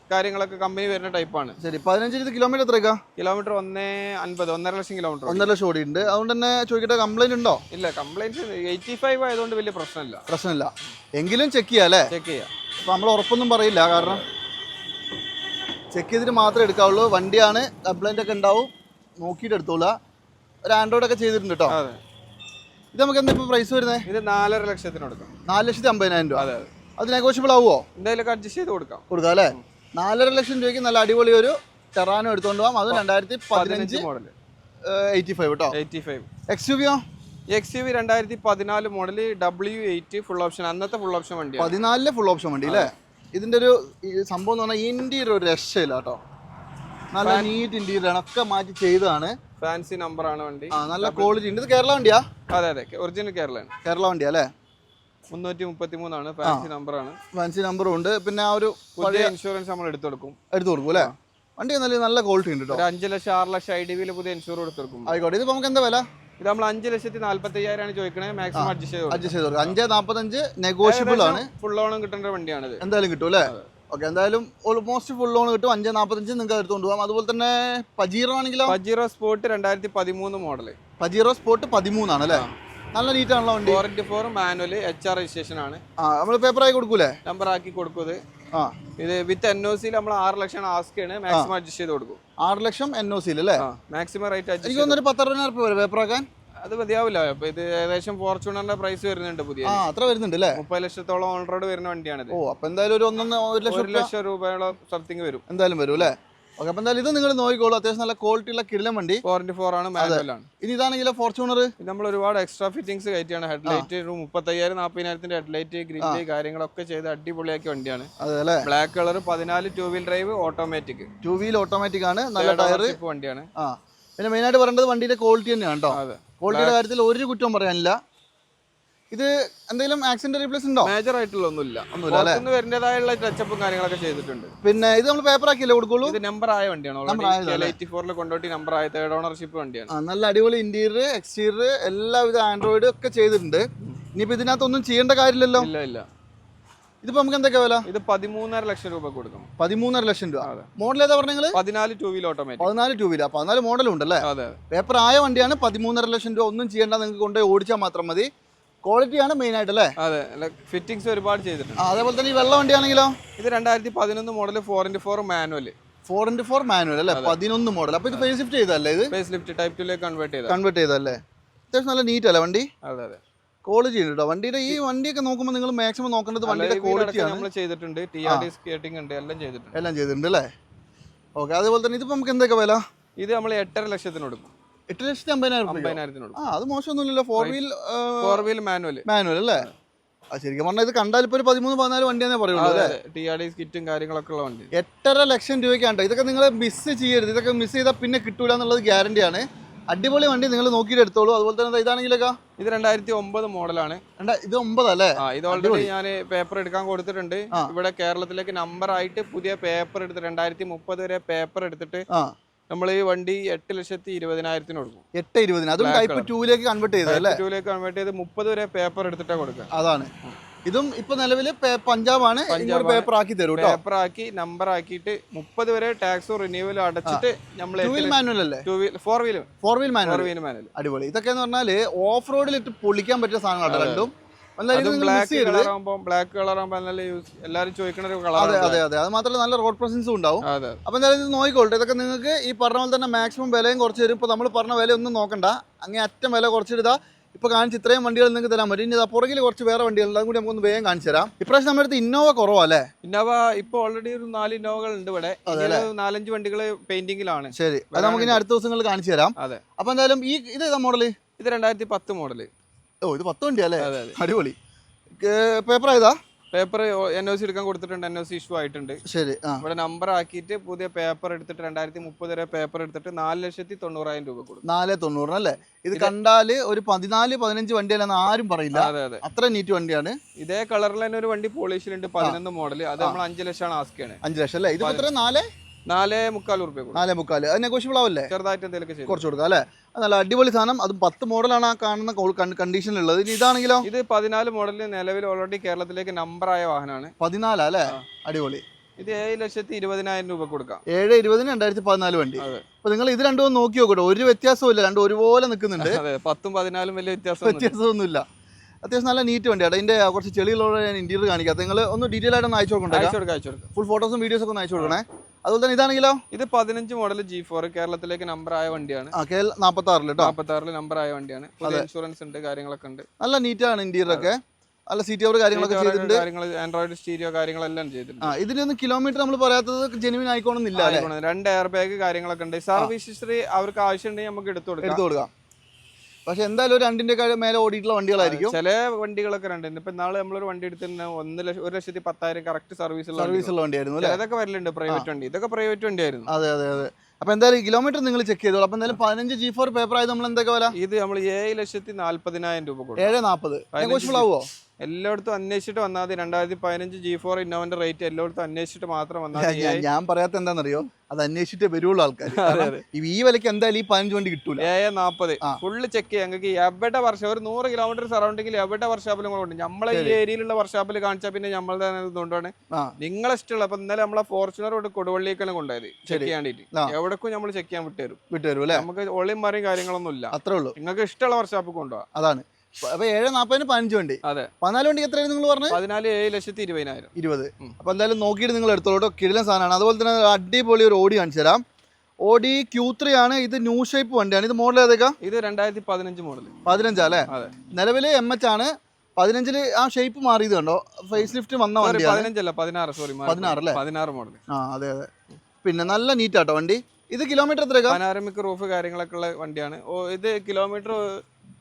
കാര്യങ്ങളൊക്കെ കമ്പനി വരുന്ന ടൈപ്പാണ്. ശരി. 15 കിലോമീറ്റർ എത്രയ്ക്കാ? കിലോമീറ്റർ 150, 1.5 ലക്ഷം കിലോമീറ്റർ. 1.5 ലക്ഷം ഓടിയുണ്ട്. അതുകൊണ്ട് തന്നെ ചോദിക്കട്ടെ, കംപ്ലൈന്റ് ഉണ്ടോ? ഇല്ല, കംപ്ലൈന്റ് 85 ആയതുകൊണ്ട് വലിയ പ്രശ്നമില്ല. എങ്കിലും ചെക്ക് ചെയ്യാം അല്ലേ? ചെക്ക് ചെയ്യാം. അപ്പൊ നമ്മൾ ഉറപ്പൊന്നും പറയില്ല, കാരണം ചെക്ക് ചെയ്തിട്ട് മാത്രമേ എടുക്കാവുള്ളൂ. വണ്ടിയാണ്, കംപ്ലൈന്റ് ഒക്കെ ഉണ്ടാവും, നോക്കിയിട്ട് എടുത്തോളൂ. ഒരു ആൻഡ്രോയിഡ് ഒക്കെ ചെയ്തിട്ടുണ്ട് കേട്ടോ. ഇത് നമുക്ക് എന്താ ഇപ്പൊ പ്രൈസ് വരുന്നത്? ഇത് 4.5 ലക്ഷത്തിന് കൊടുക്കാം. 4,50,000 രൂപ. അതെ. അത് നെഗോഷ്യബിൾ ആവുമോ? എന്തായാലും അഡ്ജസ്റ്റ് ചെയ്ത് കൊടുക്കാം അല്ലേ? 4.5 ലക്ഷം രൂപയ്ക്ക് നല്ല അടിപൊളി ഒരു ടെറാനോ എടുത്തുകൊണ്ട് പോകാം. അത് 2015 മോഡൽ 85 കേട്ടോ. 85. XUV-യോ? XUV 2014 model W8 full option. അന്നത്തെ ഫുൾ ഓപ്ഷൻ വണ്ടി. 14 ഫുൾ ഓപ്ഷൻ വണ്ടി അല്ലേ? ഇതിന്റെ ഒരു സംഭവം എന്ന് പറഞ്ഞാൽ ഇന്റീരിയർ ഒരു രക്ഷയില്ല കേട്ടോ. നല്ല നീറ്റ് ഇന്റീരിയർ ആണ്, ഒക്കെ മാറ്റി ചെയ്തതാണ്. ഫാൻസി നമ്പർ ആണ് വണ്ടി. നല്ല ക്വാളിറ്റി ഉണ്ട്. ഇത് കേരള വണ്ടിയാ? അതെ, ഒറിജിനൽ കേരള വണ്ടിയാ അല്ലേ? 333 ആണ്. ഫാൻസി നമ്പർ ആണ്. ഫാൻസി നമ്പറും ഉണ്ട്. പിന്നെ ആ ഒരു പുതിയ ഇൻഷുറൻസ് നമ്മൾ എടുത്തു കൊടുക്കും അല്ലേ? വണ്ടി നല്ല ക്വാളിറ്റി ഉണ്ട് കേട്ടോ. 5 ലക്ഷം 6 ലക്ഷം IDV പുതിയ ഇൻഷുർ എടുത്തു കൊടുക്കും. ആയിക്കോട്ടെ. ഇത് നമുക്ക് എന്താ വില? ഇത് നമ്മൾ 5,45,000 ആണ് ചോദിക്കണേ. മാക്സിമം അഡ്ജസ്റ്റ് ചെയ്ത് കൊടുക്കും. 5.45 നെഗോഷ്യബിൾ ആണ്. ഫുൾ ഓണും കിട്ടേണ്ട വണ്ടിയാണ്. എന്തായാലും കിട്ടും അല്ലേ? ഓക്കെ, എന്തായാലും ഓൾമോസ്റ്റ് ഫുൾ ലോൺ കിട്ടും. 5.45 നിങ്ങൾക്ക് എടുത്തുകൊണ്ട് പോകാം. അതുപോലെ തന്നെ പജീറോ ആണെങ്കിലോ? Pajero sport 2013 model. Pajero sport 13 ആണ് അല്ലേ? നല്ല നീറ്റ് ആണല്ലോ വണ്ടി. 4x4 മാനുവൽ HR രജിസ്ട്രേഷൻ ആണ്. നമ്മൾ പേപ്പർ ആയി കൊടുക്കൂലേ? നമ്പർ ആക്കി കൊടുക്കും. ഇത് വിത്ത് NOC നമ്മൾ 6 ലക്ഷം ആസ്ക് ആണ്. മാക്സിമം അഡ്ജസ്റ്റ് ചെയ്ത് കൊടുക്കും. 6 ലക്ഷം NOC അല്ലേ? മാക്സിമം റേറ്റ് എനിക്ക് തോന്നുന്നു 10,000 രൂപ പേപ്പർ ആക്കാൻ. അത് മതിയാവില്ല. അപ്പൊ ഇത് ഏകദേശം ഫോർച്യൂണറിന്റെ പ്രൈസ് വരുന്നുണ്ട് പുതിയ. അത്ര വരുന്നുണ്ട് അല്ലേ? 30 ലക്ഷത്തോളം ഓൺ റോഡ് വരുന്ന വണ്ടിയാണ്. അപ്പൊ എന്തായാലും ഒരു 1 ലക്ഷം രൂപയോളം സംതിങ് വരും. എന്തായാലും വരും അല്ലേ? ഓക്കെ, അപ്പൊ എന്തായാലും ഇത് നിങ്ങൾ നോക്കിക്കോളൂ. അത്യാവശ്യം നല്ല ക്വാളിറ്റി ഉള്ള കിടിലൻ വണ്ടി. 4x4 ആണ്, മാനുവൽ ആണ്. ഇനി ഇതാണെങ്കിലോ ഫോർച്യൂണർ. നമ്മൾ ഒരുപാട് എക്സ്ട്രാ ഫിറ്റിംഗ്സ് കയറ്റിയാണ്. ഹെഡ്ലൈറ്റ് 35,000-40,000 ഹെഡ്ലൈറ്റ്, ഗ്രില്ല് കാര്യങ്ങളൊക്കെ ചെയ്ത് അടിപൊളിയാക്കിയ വണ്ടിയാണ്. Black colour, 14 2 wheel drive, automatic. 2 wheel automatic ആണ്. നല്ല ടയർ വണ്ടിയാണ്. പിന്നെ മെയിൻ ആയിട്ട് പറയേണ്ടത് വണ്ടിയുടെ ക്വാളിറ്റി തന്നെയാണ് കേട്ടോ. ക്വാളിറ്റിയുടെ കാര്യത്തിൽ ഒരു കുറ്റവും പറയാനില്ല. ഇത് എന്തെങ്കിലും ആക്സിഡന്റ് റീപ്ലേസ് ഉണ്ടോ? മേജർ ആയിട്ടുള്ള ഒന്നുമില്ല. വരുന്നതായുള്ള ടച്ചപ്പും കാര്യങ്ങളൊക്കെ ചെയ്തിട്ടുണ്ട്. പിന്നെ ഇത് നമ്മൾ പേപ്പർ ആക്കിയല്ലേ കൊടുക്കുള്ളൂ? ഇത് നമ്പർ ആയ വണ്ടിയാണ്. 84 കൊണ്ടോട്ടി നമ്പർ ആയ തേർഡ് ഓണർഷിപ്പ് വണ്ടിയാണ്. നല്ല അടിപൊളി ഇന്റീരിയർ എക്സ്റ്റീരിയർ എല്ലാവിധ ആൻഡ്രോയിഡ് ഒക്കെ ചെയ്തിട്ടുണ്ട്. ഇനിയിപ്പോ ഇതിനകത്തൊന്നും ചെയ്യേണ്ട കാര്യമില്ലല്ലോ. ഇല്ല. ഇതിപ്പോ നമുക്ക് എന്തൊക്കെ വില? ഇത് 13.5 ലക്ഷം രൂപ കൊടുക്കും. 13.5 ലക്ഷം രൂപ. മോഡൽ ഏതാ പറഞ്ഞത്? 14 2 വീൽ ഓട്ടോമാറ്റിക്. 14 2 വീൽ. 14 മോഡലും ഉണ്ടല്ലേ? പേപ്പർ ആയ വണ്ടിയാണ്. 13.5 ലക്ഷം രൂപ. ഒന്നും ചെയ്യേണ്ട, നിങ്ങൾക്ക് കൊണ്ടുപോയി ഓടിച്ചാൽ മാത്രം മതി. ക്വാളിറ്റിയാണ് മെയിൻ ആയിട്ട് അല്ലേ? അതെ, ഫിറ്റിംഗ്സ് ഒരുപാട് ചെയ്തിട്ടുണ്ട്. അതേപോലെ തന്നെ ഈ വെള്ള വണ്ടിയാണെങ്കിലോ? ഇത് 2011 model 4x4 manual. 4x4 manual അല്ലേ? 11 മോഡൽ. അപ്പൊ ഇത് ഫേസ് ലിഫ്റ്റ് ചെയ്തല്ലേ? ഇത് ഫേസ് ലിഫ്റ്റ് ടൈപ്പ് 2 ലേക്ക് കൺവേർട്ട് ചെയ്തല്ലേ? അത്യാവശ്യം നല്ല നീറ്റ് അല്ലേ വണ്ടി? അതെ. ക്വാളിറ്റി ഉണ്ട് കേട്ടോ വണ്ടിയുടെ. ഈ വണ്ടിയൊക്കെ നോക്കുമ്പോൾ നിങ്ങൾ മാക്സിമം നോക്കേണ്ടത് വണ്ടിയുടെ ക്വാളിറ്റിയാണ്. നമ്മൾ ചെയ്തിട്ടുണ്ട്. TRD സ്കേറ്റിംഗ് ഉണ്ട്, എല്ലാം ചെയ്തിട്ടുണ്ട് അല്ലേ? ഓക്കെ, അതേപോലെ തന്നെ ഇതിപ്പോ നമുക്ക് എന്തൊക്കെ വില? ഇത് നമ്മൾ 8.5 ലക്ഷത്തിന് കൊടുക്കും. 8,50,000. അത് മോശമൊന്നുമില്ലല്ലോ. 4 വീൽ മാനുവൽ അല്ലേ? ശരിക്കും പറഞ്ഞാൽ ഇത് കണ്ടാൽ ഇപ്പൊ 13-14 വണ്ടിയാന്നേ പറയുള്ളൂ അല്ലേ? TRD സ്കിറ്റും കാര്യങ്ങളൊക്കെ ഉള്ള വണ്ടി. 8.5 ലക്ഷം രൂപയ്ക്കാണ്. ഇതൊക്കെ നിങ്ങൾ മിസ് ചെയ്യരുത്. ഇതൊക്കെ മിസ് ചെയ്താൽ പിന്നെ കിട്ടൂല എന്നുള്ളത് ഗ്യാരണ്ടിയാണ്. അടിപൊളി വണ്ടി, നിങ്ങൾ നോക്കിയിട്ട് എടുത്തോളൂ. അതുപോലെ തന്നെ ഇതാണെങ്കിലൊക്കെ ഇത് 2009 മോഡലാണ്. ഇത് 9 അല്ലേ? ഇത് ഓൾറെഡി ഞാൻ പേപ്പർ എടുക്കാൻ കൊടുത്തിട്ടുണ്ട്. ഇവിടെ കേരളത്തിലേക്ക് നമ്പർ ആയിട്ട് പുതിയ പേപ്പർ എടുത്ത് 2030 വരെ പേപ്പർ എടുത്തിട്ട് നമ്മൾ ഈ വണ്ടി 8,20,000 കൊടുക്കും. 8,20,000. അതും ടൈപ്പ് 2 കൺവേർട്ട് ചെയ്തല്ലേ? 2 കൺവേർട്ട് ചെയ്ത് 30 വരെ പേപ്പർ എടുത്തിട്ടാ കൊടുക്കുക. അതാണ്. ഇതും ഇപ്പൊ നിലവില് പഞ്ചാബാണ്. പേപ്പർ ആക്കി തരും. പേപ്പർ ആക്കി നമ്പർ ആക്കിയിട്ട് 30 വരെ ടാക്സും റിന്യൂവലും അടച്ചിട്ട് നമ്മൾ 2 വീൽ മാനുവൽ അല്ലേ? 4 വീൽ മാനുവൽ. അടിപൊളി. ഇതൊക്കെ എന്ന് പറഞ്ഞാല് ഓഫ് റോഡിൽ ഇട്ട് പൊളിക്കാൻ പറ്റിയ സാധനങ്ങളാണ് രണ്ടും. ബ്ലാക്ക് കളർ ആകുമ്പോൾ എല്ലാവരും ചോദിക്കുന്ന ഒരു കളർ. അതെ. അത് മാത്രമല്ല നല്ല റോഡ് പ്രസൻസും ഉണ്ടാവും. അപ്പൊ എന്തായാലും ഇത് നോക്കിക്കോട്ടെ. ഇതൊക്കെ നിങ്ങൾക്ക് ഈ പറഞ്ഞ പോലെ തന്നെ മാക്സിമം വിലയും കുറച്ച് തരും. ഇപ്പൊ നമ്മൾ പറഞ്ഞ വില ഒന്നും നോക്കണ്ട, അങ്ങനെ അറ്റം വില കുറച്ചിടുക. ഇപ്പൊ കാണിച്ച് ഇത്രയും വണ്ടികൾ നിങ്ങൾക്ക് തരാൻ പറ്റും. ഇനി പുറകിൽ കുറച്ച് വേറെ വണ്ടികളുണ്ട്, അതും കൂടി നമുക്കൊന്ന് വേഗം കാണിച്ചു തരാം. ഇപ്രാവശ്യം നമ്മുടെ അടുത്ത് ഇന്നോവ കുറവല്ലേ? ഇന്നോവ ഇപ്പൊ ഓൾറെഡി ഒരു 4 ഇന്നോവകൾ ഉണ്ട് ഇവിടെ. 4-5 വണ്ടികൾ പെയിന്റിംഗിലാണ്. ശരി, അത് നമുക്ക് ഇനി അടുത്ത ദിവസങ്ങളിൽ കാണിച്ചു തരാം. അതെ. അപ്പൊ എന്തായാലും ഇത് ഏതാ മോഡല്? ഇത് 2010 മോഡല്. ഇത് 10 വണ്ടിയല്ലേ? അടിപൊളി. പേപ്പർ ഏതാ? പേപ്പർ NOC എടുക്കാൻ കൊടുത്തിട്ടുണ്ട്. NOC ഇഷ്യൂ ആയിട്ടുണ്ട്. ശരി. ഇവിടെ നമ്പർ ആക്കിയിട്ട് പുതിയ പേപ്പർ എടുത്തിട്ട് 2030 വരെ പേപ്പർ എടുത്തിട്ട് 4,90,000 രൂപ കൊടുക്കും. 4,90,000 അല്ലേ? ഇത് കണ്ടാല് ഒരു 14-15 വണ്ടിയല്ലെന്ന് ആരും പറയില്ല. അത്ര നീറ്റ് വണ്ടിയാണ്. ഇതേ കളറിൽ തന്നെ ഒരു വണ്ടി പോളിഷിലുണ്ട് 11 മോഡൽ. അത് നമ്മൾ 5 ലക്ഷമാണ് ആസ്കാണ്. 5 ലക്ഷം അല്ലേ? ഇത് എത്ര? 4,45,000 4,45,000 രൂപ. 4,45,000. അത് നെഗോഷ്യബിൾ ആവല്ലേ? ചെറുതായിട്ട് എന്തെങ്കിലും കുറച്ച് കൊടുക്കാം അല്ലേ? നല്ല അടിപൊളി സാധനം. അതും 10 മോഡലാണ് ആ കാണുന്ന കണ്ടീഷനിലുള്ളത്. ഇനി ഇതാണെങ്കിലോ? ഇത് 14 മോഡലിൽ നിലവിൽ ഓൾറെഡി കേരളത്തിലേക്ക് നമ്പറായ വാഹനമാണ്. 14 അല്ലേ? അടിപൊളി. ഇത് 7,20,000 രൂപ കൊടുക്കാം. 7,20,000 2014 വണ്ടി. അപ്പൊ നിങ്ങൾ ഇത് രണ്ടും നോക്കി നോക്കട്ടോ, ഒരു വ്യത്യാസവും ഇല്ല, രണ്ടും ഒരുപോലെ നിൽക്കുന്നുണ്ട്. 10ഉം 14ഉം വലിയ വ്യത്യാസമൊന്നുമില്ല. അത്യാവശ്യം നല്ല നീറ്റ് വണ്ടിയാണ്. അതിന്റെ കുറച്ച് ചെളികളുള്ള ഞാൻ ഇന്റീരിയർ കാണിക്കാം. നിങ്ങൾ ഒന്ന് ഡീറ്റെയിൽ ആയിട്ട് ഒന്ന് അയച്ചു കൊടുക്കണ്ടേ? ഫുൾ ഫോട്ടോസും വീഡിയോസും ഒക്കെ ഒന്ന് അയച്ചു കൊടുക്കണേ. അതുപോലെ തന്നെ ഇതാണെങ്കിലോ? ഇത് 15 മോഡൽ G4 കേരളത്തിലേക്ക് നമ്പറായ വണ്ടിയാണ്. 46 കേട്ടോ. 46 നമ്പറായ വണ്ടിയാണ്. ഇൻഷുറൻസ് ഉണ്ട്, കാര്യങ്ങളൊക്കെ ഉണ്ട്. നല്ല നീറ്റാണ് ഇന്റീരിയർ ഒക്കെ. നല്ല സീറ്റ് കവർ കാര്യങ്ങളൊക്കെ ചെയ്തിട്ടുണ്ട്. ആൻഡ്രോയിഡ് സ്റ്റീരിയോ കാര്യങ്ങളെല്ലാം ചെയ്തിട്ടുണ്ട്. ഇതിനൊന്നും കിലോമീറ്റർ നമ്മൾ പറയാത്തത് ജെനുവിൻ ആയിക്കോണമെന്നില്ല. 2 എയർ ബാഗ് കാര്യങ്ങളൊക്കെ ഉണ്ട്. സർവീസ് ഹിസ്റ്ററി അവർക്ക് ആവശ്യമുണ്ടെങ്കിൽ നമുക്ക് എടുത്തു കൊടുക്കാം. പക്ഷെ എന്തായാലും 2 മേലെ ഓടിയിട്ടുള്ള വണ്ടികളായിരിക്കും. ചില വണ്ടികളൊക്കെ 2. ഇപ്പൊ നാളെ നമ്മളൊരു വണ്ടി എടുത്തിട്ട് 1,10,000 കറക്റ്റ് സർവീസുള്ള വണ്ടിയായിരുന്നു. അതൊക്കെ വരലുണ്ട് പ്രൈവറ്റ് വണ്ടി. ഇതൊക്കെ പ്രൈവറ്റ് വണ്ടിയായിരുന്നു. അതെ. അപ്പൊ എന്തായാലും കിലോമീറ്റർ നിങ്ങൾ ചെക്ക് ചെയ്തോളൂ. അപ്പൊ എന്തായാലും 15 G4 പേപ്പർ ആയത് നമ്മൾ എന്തൊക്കെ വില? ഇത് നമ്മൾ 7,40,000 രൂപ കൊടുക്കും. 7,40 നെഗോഷ്യബിൾ ആവുമോ? എല്ലായിടത്തും അന്വേഷിച്ചിട്ട് വന്നാൽ 2015 G4 ഇന്നോവന്റെ റേറ്റ് എല്ലായിടത്തും അന്വേഷിച്ചിട്ട് മാത്രം വന്നാൽ. ഞാൻ പറയാത്ത എന്താണെന്നറിയോ, അത് അന്വേഷിച്ചിട്ട് വരുള്ളൂ ആൾക്കാർ. ഈ വിലക്ക് എന്തായാലും ഈ 15 വണ്ടി കിട്ടൂല. 7,40 ഫുള്ള് ചെക്ക് ചെയ്യാം. ഞങ്ങൾക്ക് എവിടെ വർഷം ഒരു 100 കിലോമീറ്റർ സറൗണ്ടിങ്ങിൽ എവിടെ വർഷാപ്പിലും കൊണ്ട് നമ്മളെ ഈ ഏരിയയിലുള്ള വർഷാപ്പിൽ കാണിച്ചാൽ പിന്നെ നമ്മളുടെ ഇതുകൊണ്ടാണ് നിങ്ങളെ ഇഷ്ടമുള്ള. അപ്പൊ ഇന്നലെ നമ്മളെ ഫോർച്യൂണർ കൊടുവള്ളിയേക്കെല്ലാം കൊണ്ടുപോയത് ചെക്ക് ചെയ്യാണ്ടിട്ട്. എവിടേക്കും നമ്മൾ ചെക്ക് ചെയ്യാൻ വിട്ടുതരും അല്ലേ? നമുക്ക് ഒളിയും മറിയും കാര്യങ്ങളൊന്നും ഇല്ല. അത്രേ ഉള്ളൂ. നിങ്ങൾക്ക് ഇഷ്ടമുള്ള വർഷാപ്പിൽ കൊണ്ടുപോകാം. അതാണ്. അപ്പൊ 7,40 15 വണ്ടി. അതെ. 14 വണ്ടി എത്രയാണ് നിങ്ങൾ പറഞ്ഞത്? 14 7,20,000. 20. അപ്പൊ എന്തായാലും നോക്കിയിട്ട് നിങ്ങൾ എടുത്തോളൂ. കിടിലൻ സാധനമാണ്. അതുപോലെ തന്നെ അടിപൊളി ഒരു ഓടി കാണിച്ചു തരാം. ഓഡി Q3 ആണ്. ഇത് ന്യൂ ഷേപ്പ് വണ്ടിയാണ്. ഇത് മോഡൽ ഏതൊക്കെ? ഇത് 2015 മോഡൽ. 15 അല്ലേ? നിലവില് MH ആണ്. 15 ആ ഷേപ്പ് മാറിയത് കണ്ടോ? ഫേസ് ലിഫ്റ്റ് വന്ന വണ്ടിയാണ്. 15 അല്ല 16. സോറി 16 അല്ലേ? 16 മോഡൽ. അതെ. പിന്നെ നല്ല നീറ്റ് ആട്ടോ വണ്ടി. ഇത് കിലോമീറ്റർ എത്രയാ? പനാരമിക് റൂഫ് കാര്യങ്ങളൊക്കെ ഉള്ള വണ്ടിയാണ്. ഇത് കിലോമീറ്റർ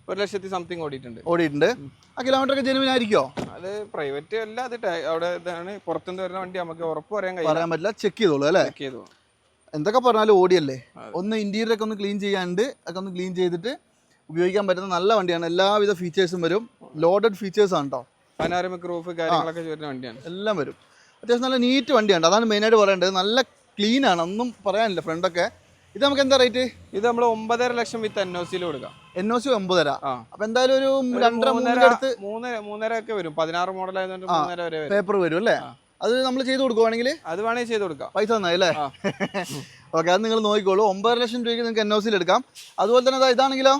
1,00,000 സംതിങ് ഓടിയിട്ടുണ്ട്. ആ കിലോമീറ്റർ ഒക്കെ ജെനുവിൻ ആയിരിക്കോ? അത് പ്രൈവറ്റ് അല്ല, അത് അവിടെ ഇതാണ് പുറത്തുനിന്ന് വരുന്ന വണ്ടി. നമുക്ക് ഉറപ്പ് പറയാൻ പറ്റില്ല. ചെക്ക് ചെയ്തോളൂ അല്ലേ? എന്തൊക്കെ പറഞ്ഞാലും ഓടിയല്ലേ. ഒന്ന് ഇന്റീരിയർ ഒക്കെ ഒന്ന് ക്ലീൻ ചെയ്യാണ്ട് ഒക്കെ ഒന്ന് ക്ലീൻ ചെയ്തിട്ട് ഉപയോഗിക്കാൻ പറ്റുന്ന നല്ല വണ്ടിയാണ്. എല്ലാവിധ ഫീച്ചേഴ്സും വരും. ലോഡഡ് ഫീച്ചേഴ്സ് ആണ് കേട്ടോ. പനാരമിക് റൂഫ് കാര്യങ്ങളൊക്കെ വരുന്ന വണ്ടിയാണ്. എല്ലാം വരും. അത്യാവശ്യം നല്ല നീറ്റ് വണ്ടിയാണ്. അതാണ് മെയിനായിട്ട് പറയേണ്ടത്. നല്ല ക്ലീൻ ആണ്, ഒന്നും പറയാനില്ല. ഫ്രണ്ടൊക്കെ ഇത് നമുക്ക് എന്താ റേറ്റ്? ഇത് നമ്മൾ 9.5 ലക്ഷം വിത്ത് NOC കൊടുക്കാം. NOC 9.5. അപ്പൊ എന്തായാലും ഒരു 2.5 ഒക്കെ വരും. 16 മോഡൽ ആയതുകൊണ്ട് 3.5 വരെ പേപ്പർ വരും അല്ലേ? അത് നമ്മൾ ചെയ്ത് കൊടുക്കുവാണെങ്കിൽ അത് വേണമെങ്കിൽ ചെയ്ത് കൊടുക്കാം. പൈസ തന്നായി അല്ലേ? ഓക്കെ, അത് നിങ്ങൾ നോക്കിക്കോളൂ. 9.5 ലക്ഷം രൂപയ്ക്ക് നിങ്ങൾക്ക് NOC എടുക്കാം. അതുപോലെ തന്നെ ഇതാണെങ്കിലോ?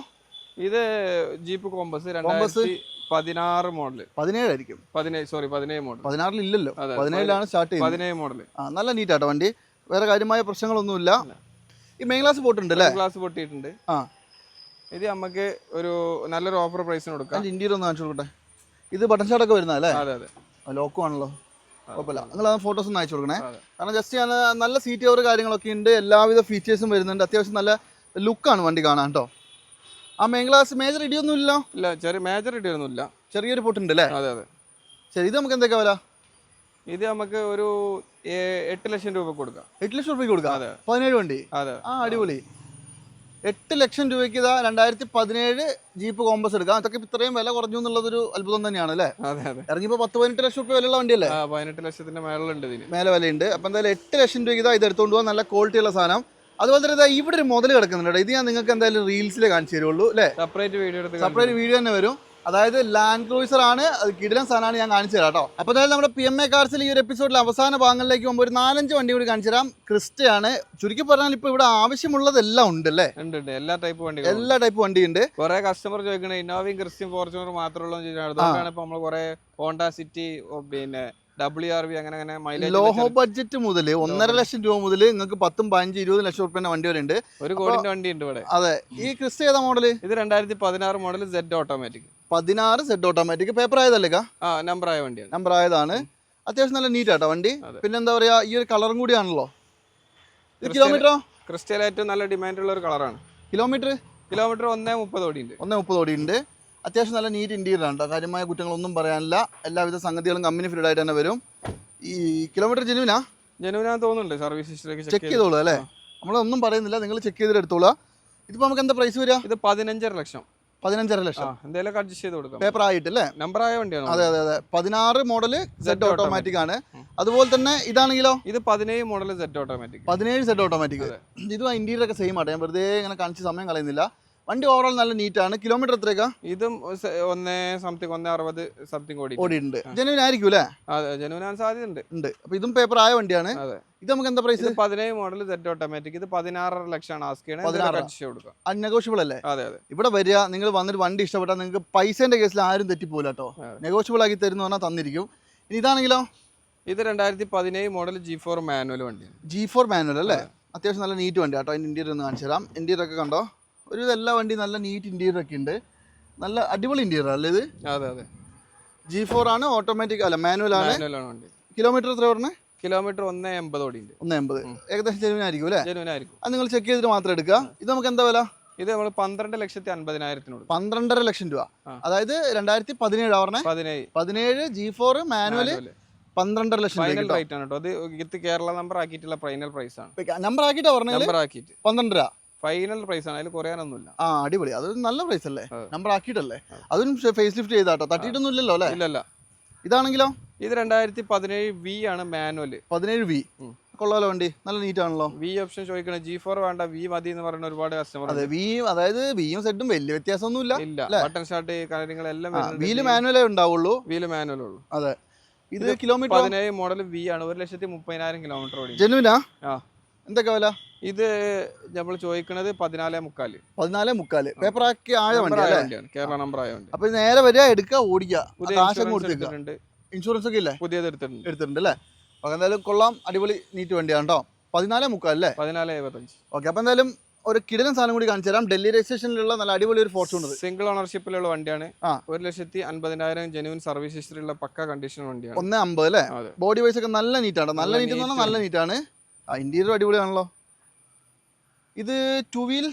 ഇത് ജീപ്പ് കോമ്പസ് 2016 മോഡൽ. 17 ആയിരിക്കും. 17 മോഡൽ. 16 ഇല്ലല്ലോ, 17 സ്റ്റാർട്ട് ചെയ്യുന്നത്. 17 മോഡൽ. നല്ല നീറ്റ് ആട്ടോ വണ്ടി. വേറെ കാര്യമായ പ്രശ്നങ്ങളൊന്നുമില്ല. ഈ മെയിൻ ഗ്ലാസ് പോയിട്ടുണ്ട് അല്ലേ? ഗ്ലാസ് പൊട്ടിയിട്ടുണ്ട്. ഇത് നമുക്ക് ഒരു നല്ലൊരു ഓഫർ പ്രൈസിന് കൊടുക്കാം. ഇന്ത്യയിൽ ഒന്ന് കാണിച്ചു കൊടുക്കട്ടെ. ഇത് ബട്ടൺ ഷാട്ടൊക്കെ വരുന്നതല്ലേ? അതെ. ലോക്കും ആണല്ലോ, കുഴപ്പമില്ല. നിങ്ങൾ ആ ഫോട്ടോസ് ഒന്ന് അയച്ചു കൊടുക്കണേ. കാരണം ജസ്റ്റ് നല്ല സീറ്റ് കവർ കാര്യങ്ങളൊക്കെ ഉണ്ട്. എല്ലാവിധ ഫീച്ചേഴ്സും വരുന്നുണ്ട്. അത്യാവശ്യം നല്ല ലുക്കാണ് വണ്ടി കാണാൻ കേട്ടോ. ആ മെയിൻ ഗ്ലാസ് മേജർ ഇടിയൊന്നും ഇല്ലല്ലോ? ഇല്ല, ചെറിയ മേജർ ഇടിയൊന്നുമില്ല. ചെറിയൊരു പൊട്ടുണ്ട് അല്ലേ? അതെ. ശരി, ഇത് നമുക്ക് എന്തൊക്കെ വില? ഇത് നമുക്ക് ഒരു 8 ലക്ഷം രൂപ കൊടുക്കാം. 8 ലക്ഷം രൂപയ്ക്ക് കൊടുക്കാം? 17 വണ്ടി. അതെ. അടിപൊളി. 8 ലക്ഷം രൂപയ്ക്ക് ഇതാ 2017 ജീപ്പ് കോമ്പസ് എടുക്കാം. അതൊക്കെ ഇത്രയും വില കുറഞ്ഞു എന്നുള്ളതൊരു അത്ഭുതം തന്നെയാണ് അല്ലേ? ഇറങ്ങിയപ്പോൾ 10-18 ലക്ഷം രൂപ വിലയുള്ള വണ്ടിയല്ലേ? 18 ലക്ഷത്തിന്റെ മേലുണ്ട്, മേലെ വിലയുണ്ട്. അപ്പൊ എന്തായാലും 8 ലക്ഷം രൂപയ്ക്ക് ഇതാ ഇത് എടുത്തുകൊണ്ട് പോകാൻ നല്ല ക്വാളിറ്റി ഉള്ള സാധനം. അതുപോലെ തന്നെ ഇതാ ഇവിടെ ഒരു മുതൽ കിടക്കുന്നുണ്ട്. ഇത് ഞാൻ നിങ്ങൾക്ക് എന്തായാലും റീൽസിൽ കാണിച്ചു തരുള്ളൂ അല്ലേ? സെപ്പറേറ്റ് വീഡിയോ തന്നെ വരും. അതായത് ലാൻഡ് ക്രൂയിസർ ആണ്. അത് കിടിലൻ സാധനമാണ്. ഞാൻ കാണിച്ചു തരാം കേട്ടോ. അപ്പോൾ അതായത് നമ്മുടെ PMA കാർസിൽ ഈ ഒരു എപ്പിസോഡിൽ അവസാന ഭാഗങ്ങളിലേക്ക് പോകുമ്പോൾ ഒരു 4-5 വണ്ടി കൂടി കാണിച്ചു തരാം. ക്രിസ്റ്റയാണ്. ചുരുക്കി പറഞ്ഞാൽ ഇപ്പോൾ ഇവിടെ ആവശ്യമുള്ളതെല്ലാം ഉണ്ട് അല്ലേ? എല്ലാ ടൈപ്പ് വണ്ടിയുണ്ട്. കുറെ കസ്റ്റമർ ചോദിക്കണേ ഇന്നോവയും ക്രിസ്റ്റയും ഫോർച്യൂണർ മാത്രമുള്ള. അതുകൊണ്ടാണ് ഇപ്പൊ നമ്മൾ കുറെ ഹോണ്ട സിറ്റി, പിന്നെ WRV അങ്ങനെ ലോഹോ ബഡ്ജറ്റ് മുതൽ 1.5 ലക്ഷം രൂപ മുതൽ നിങ്ങൾക്ക് 10, 15, 20 ലക്ഷം റുപ്യന്റെ വണ്ടി വരെ ഉണ്ട്. 1 കോടിന്റെ വണ്ടി ഉണ്ട് ഇവിടെ. അതെ. ഈ ക്രിസ്റ്റ ഏതാ മോഡൽ? ഇത് 2016 model Z automatic. 16 Z automatic. Paper ആയതല്ലേ? നമ്പർ ആയ വണ്ടിയാണ്. നമ്പർ ആയതാണ്. അത്യാവശ്യം നല്ല നീറ്റ് ആട്ടോ വണ്ടി. പിന്നെ എന്താ പറയാ, ഈ ഒരു കളറും കൂടിയാണല്ലോ. കിലോമീറ്ററോ? ക്രിസ്റ്റയിൽ ഏറ്റവും നല്ല ഡിമാൻഡ് ഉള്ള ഒരു കളറാണ്. കിലോമീറ്റർ 1.30 ഓടിയുണ്ട്. 1.30 ഓടിയുണ്ട്. അത്യാവശ്യം നല്ല നീറ്റ് ഇന്റീരിയർ ആണ്. കാര്യമായ കുറ്റങ്ങളൊന്നും പറയാനില്ല. എല്ലാവിധ സംഗതികളും കമ്പനി ഫിറ്റഡ് ആയിട്ട് തന്നെ വരും. ഈ കിലോമീറ്റർ ജെനുവിനാന്ന് തോന്നുന്നുണ്ട്. സർവീസ് ഹിസ്റ്ററി ചെക്ക് ചെയ്തോളൂ അല്ലേ? നമ്മളൊന്നും പറയുന്നില്ല, നിങ്ങൾ ചെക്ക് ചെയ്തിട്ട് എടുത്തോളൂ. ഇതിപ്പോ നമുക്ക് എന്താ പ്രൈസ് വരിക? ഇത് 15.5 ലക്ഷം. 15.5 ലക്ഷം. എന്തെങ്കിലും അഡ്ജസ്റ്റ് ചെയ്ത് കൊടുക്കാം. പേപ്പർ ആയിട്ടല്ലേ? നമ്പർ ആയ വണ്ടിയാണ്. അതെ. 16 മോഡൽ Z ഓട്ടോമാറ്റിക് ആണ്. അതുപോലെ തന്നെ ഇതാണെങ്കിലോ? ഇത് 17 model Z automatic. 17 Z automatic. ഇതും ഇന്റീരിയർ ഒക്കെ സെയിം ആട്ടെ. ഞാൻ വെറുതെ ഇങ്ങനെ കാണിച്ച് സമയം കളയുന്നില്ല. വണ്ടി ഓവറോൾ നല്ല നീറ്റാണ്. കിലോമീറ്റർ എത്രയൊക്കെ? ഇതും 160 സംതിങ് ഓടിയിട്ടുണ്ട്. ജെനുവിൻ ആയിരിക്കും അല്ലേ? അതെ, ജെനുവിൻ ആവാൻ സാധ്യതയുണ്ട്. ഉണ്ട്. അപ്പൊ ഇതും പേപ്പർ ആയ വണ്ടിയാണ്. അതെ. ഇത് നമുക്ക് എന്താ പ്രൈസ്? 17 model Z automatic. ഇത് 16.5 ലക്ഷമാണ് ആസ്ക് ചെയ്യണത്. അൺനെഗോഷ്യബിൾ അല്ലേ? അതെ അതെ. ഇവിടെ വരിക, നിങ്ങൾ വന്നിട്ട് വണ്ടി ഇഷ്ടപ്പെട്ടാൽ നിങ്ങൾക്ക് പൈസേന്റെ കേസിൽ ആരും തെറ്റിപ്പോല കേട്ടോ. നെഗോഷ്യബിൾ ആക്കി തരുന്ന പറഞ്ഞാൽ തന്നിരിക്കും. ഇനി ഇതാണെങ്കിലോ? ഇത് 2017 മോഡൽ G4 മാനുവൽ വണ്ടിയാണ്. G4 മാനുവൽ അല്ലേ? അത്യാവശ്യം നല്ല നീറ്റ് വണ്ടി കേട്ടോ. അതിൻ്റെ ഇന്റീരിയർ ഒന്ന് കാണിച്ചു തരാം. ഇന്റീരിയർ ഒക്കെ കണ്ടോ? ഒരു എല്ലാ വണ്ടി നല്ല നീറ്റ് ഇന്റീരിയർ ഒക്കെ ഉണ്ട്. നല്ല അടിപൊളി ഇന്റീരിയർ അല്ലേ ഇത്? അതെ അതെ. G4 ആണ്, ഓട്ടോമാറ്റിക് അല്ല മാനുവൽ ആണ്. വണ്ടി. കിലോമീറ്റർ എത്ര പറഞ്ഞേ? കിലോമീറ്റർ 180 ഓടിയുണ്ട്. 180 ഏകദേശം ജെനുവിൻ ആയിരിക്കും അല്ലേ? ജെനുവിൻ ആയിരിക്കും. അത് നിങ്ങൾ ചെക്ക് ചെയ്തിട്ട് മാത്രം എടുക്കുക. ഇത് നമുക്ക് എന്താ വില? ഇത് നമ്മൾ 12,50,000 12.5 ലക്ഷം രൂപ. അതായത് 2017 പറഞ്ഞേ? 17 G4 മാനുവൽ 12.5 ലക്ഷം ഫൈനൽ റേറ്റ് ആണ് കേട്ടോ. അത് ഇത് കേരള നമ്പർ ആക്കിയിട്ടുള്ള ഫൈനൽ പ്രൈസ് ആണ്. നമ്പർ ആക്കിയിട്ടാ പറഞ്ഞത്? നമ്പർ ആക്കിയിട്ട് 12 രൂപ ഫൈനൽ പ്രൈസ് ആണ്. അതിൽ കുറയാനൊന്നുമില്ല. ആ അടിപൊളി. അത് നല്ല പ്രൈസ് അല്ലേ? നമ്പർ ആക്കിയിട്ടല്ലേ? അതും ഫേസ് ലിഫ്റ്റ് ചെയ്താട്ടോ. തട്ടിയിട്ടൊന്നും ഇല്ലല്ലോ അല്ലേ? ഇല്ലല്ല. ഇതാണെങ്കിലോ? ഇത് 2017 V ആണ് മാനുവൽ. 17 V കൊള്ളാലോ വണ്ടി. നല്ല നീറ്റ് ആണല്ലോ. V ഓപ്ഷൻ ചോദിക്കണം. G4 വേണ്ട, V മതി എന്ന് പറയുന്ന ഒരുപാട് കസ്റ്റമർ. അതെ, V അതായത് Vയും സെഡും വലിയ വ്യത്യാസമൊന്നും ഇല്ല. ബട്ടൺ സ്റ്റാർട്ട് കാര്യങ്ങളെല്ലാം വീല് മാനുവലേ ഉണ്ടാവുള്ളൂ. വീല് മാനുവൽ ഉള്ളൂ. അതെ. ഇത് കിലോമീറ്റർ 17 മോഡൽ V ആണ്. 1,30,000 കിലോമീറ്റർ ഓടി. ജെനുവിനാ? ആ. എന്തൊക്കെ വില? ഇത് നമ്മൾ ചോദിക്കുന്നത് 14.5. 14.5 പേപ്പർ ആക്കി ആയ വണ്ടിയാണ്. കേരള നമ്പർ ആയ വണ്ടി. അപ്പൊ നേരെ വരിക, എടുക്കുക, ഓടിക്കുക. എടുത്തിട്ടുണ്ട്. ഇൻഷുറൻസ് ഒക്കെ ഇല്ലേ? പുതിയത് എടുത്തിട്ടുണ്ട് അല്ലേ? അപ്പൊ എന്തായാലും കൊള്ളാം. അടിപൊളി നീറ്റ് വണ്ടിയാണ് കേട്ടോ. 14.5 അല്ലേ? 14.75. ഓക്കെ. അപ്പൊ എന്തായാലും ഒരു കിടിലൻ സാധനം കൂടി കാണിച്ചു തരാം. ഡൽഹി രജിസ്ട്രേഷനിലുള്ള നല്ല അടിപൊളി ഒരു ഫോർച്യൂണർ. സിംഗിൾ ഓണർഷിപ്പിലുള്ള വണ്ടിയാണ്. 1,50,000 ജെനുവിൻ സർവീസ് ഹിസ്റ്ററിയുള്ള പക്ക കണ്ടീഷൻ വണ്ടിയാണ്. 1.50 അല്ലേ? ബോഡി വൈസ് ഒക്കെ നല്ല നീറ്റാണ്. നല്ല നീറ്റ് എന്ന് പറഞ്ഞാൽ നല്ല നീറ്റാണ്. ഇന്റീരിയർ അടിപൊളിയാണല്ലോ. ഇത് ടു വീൽ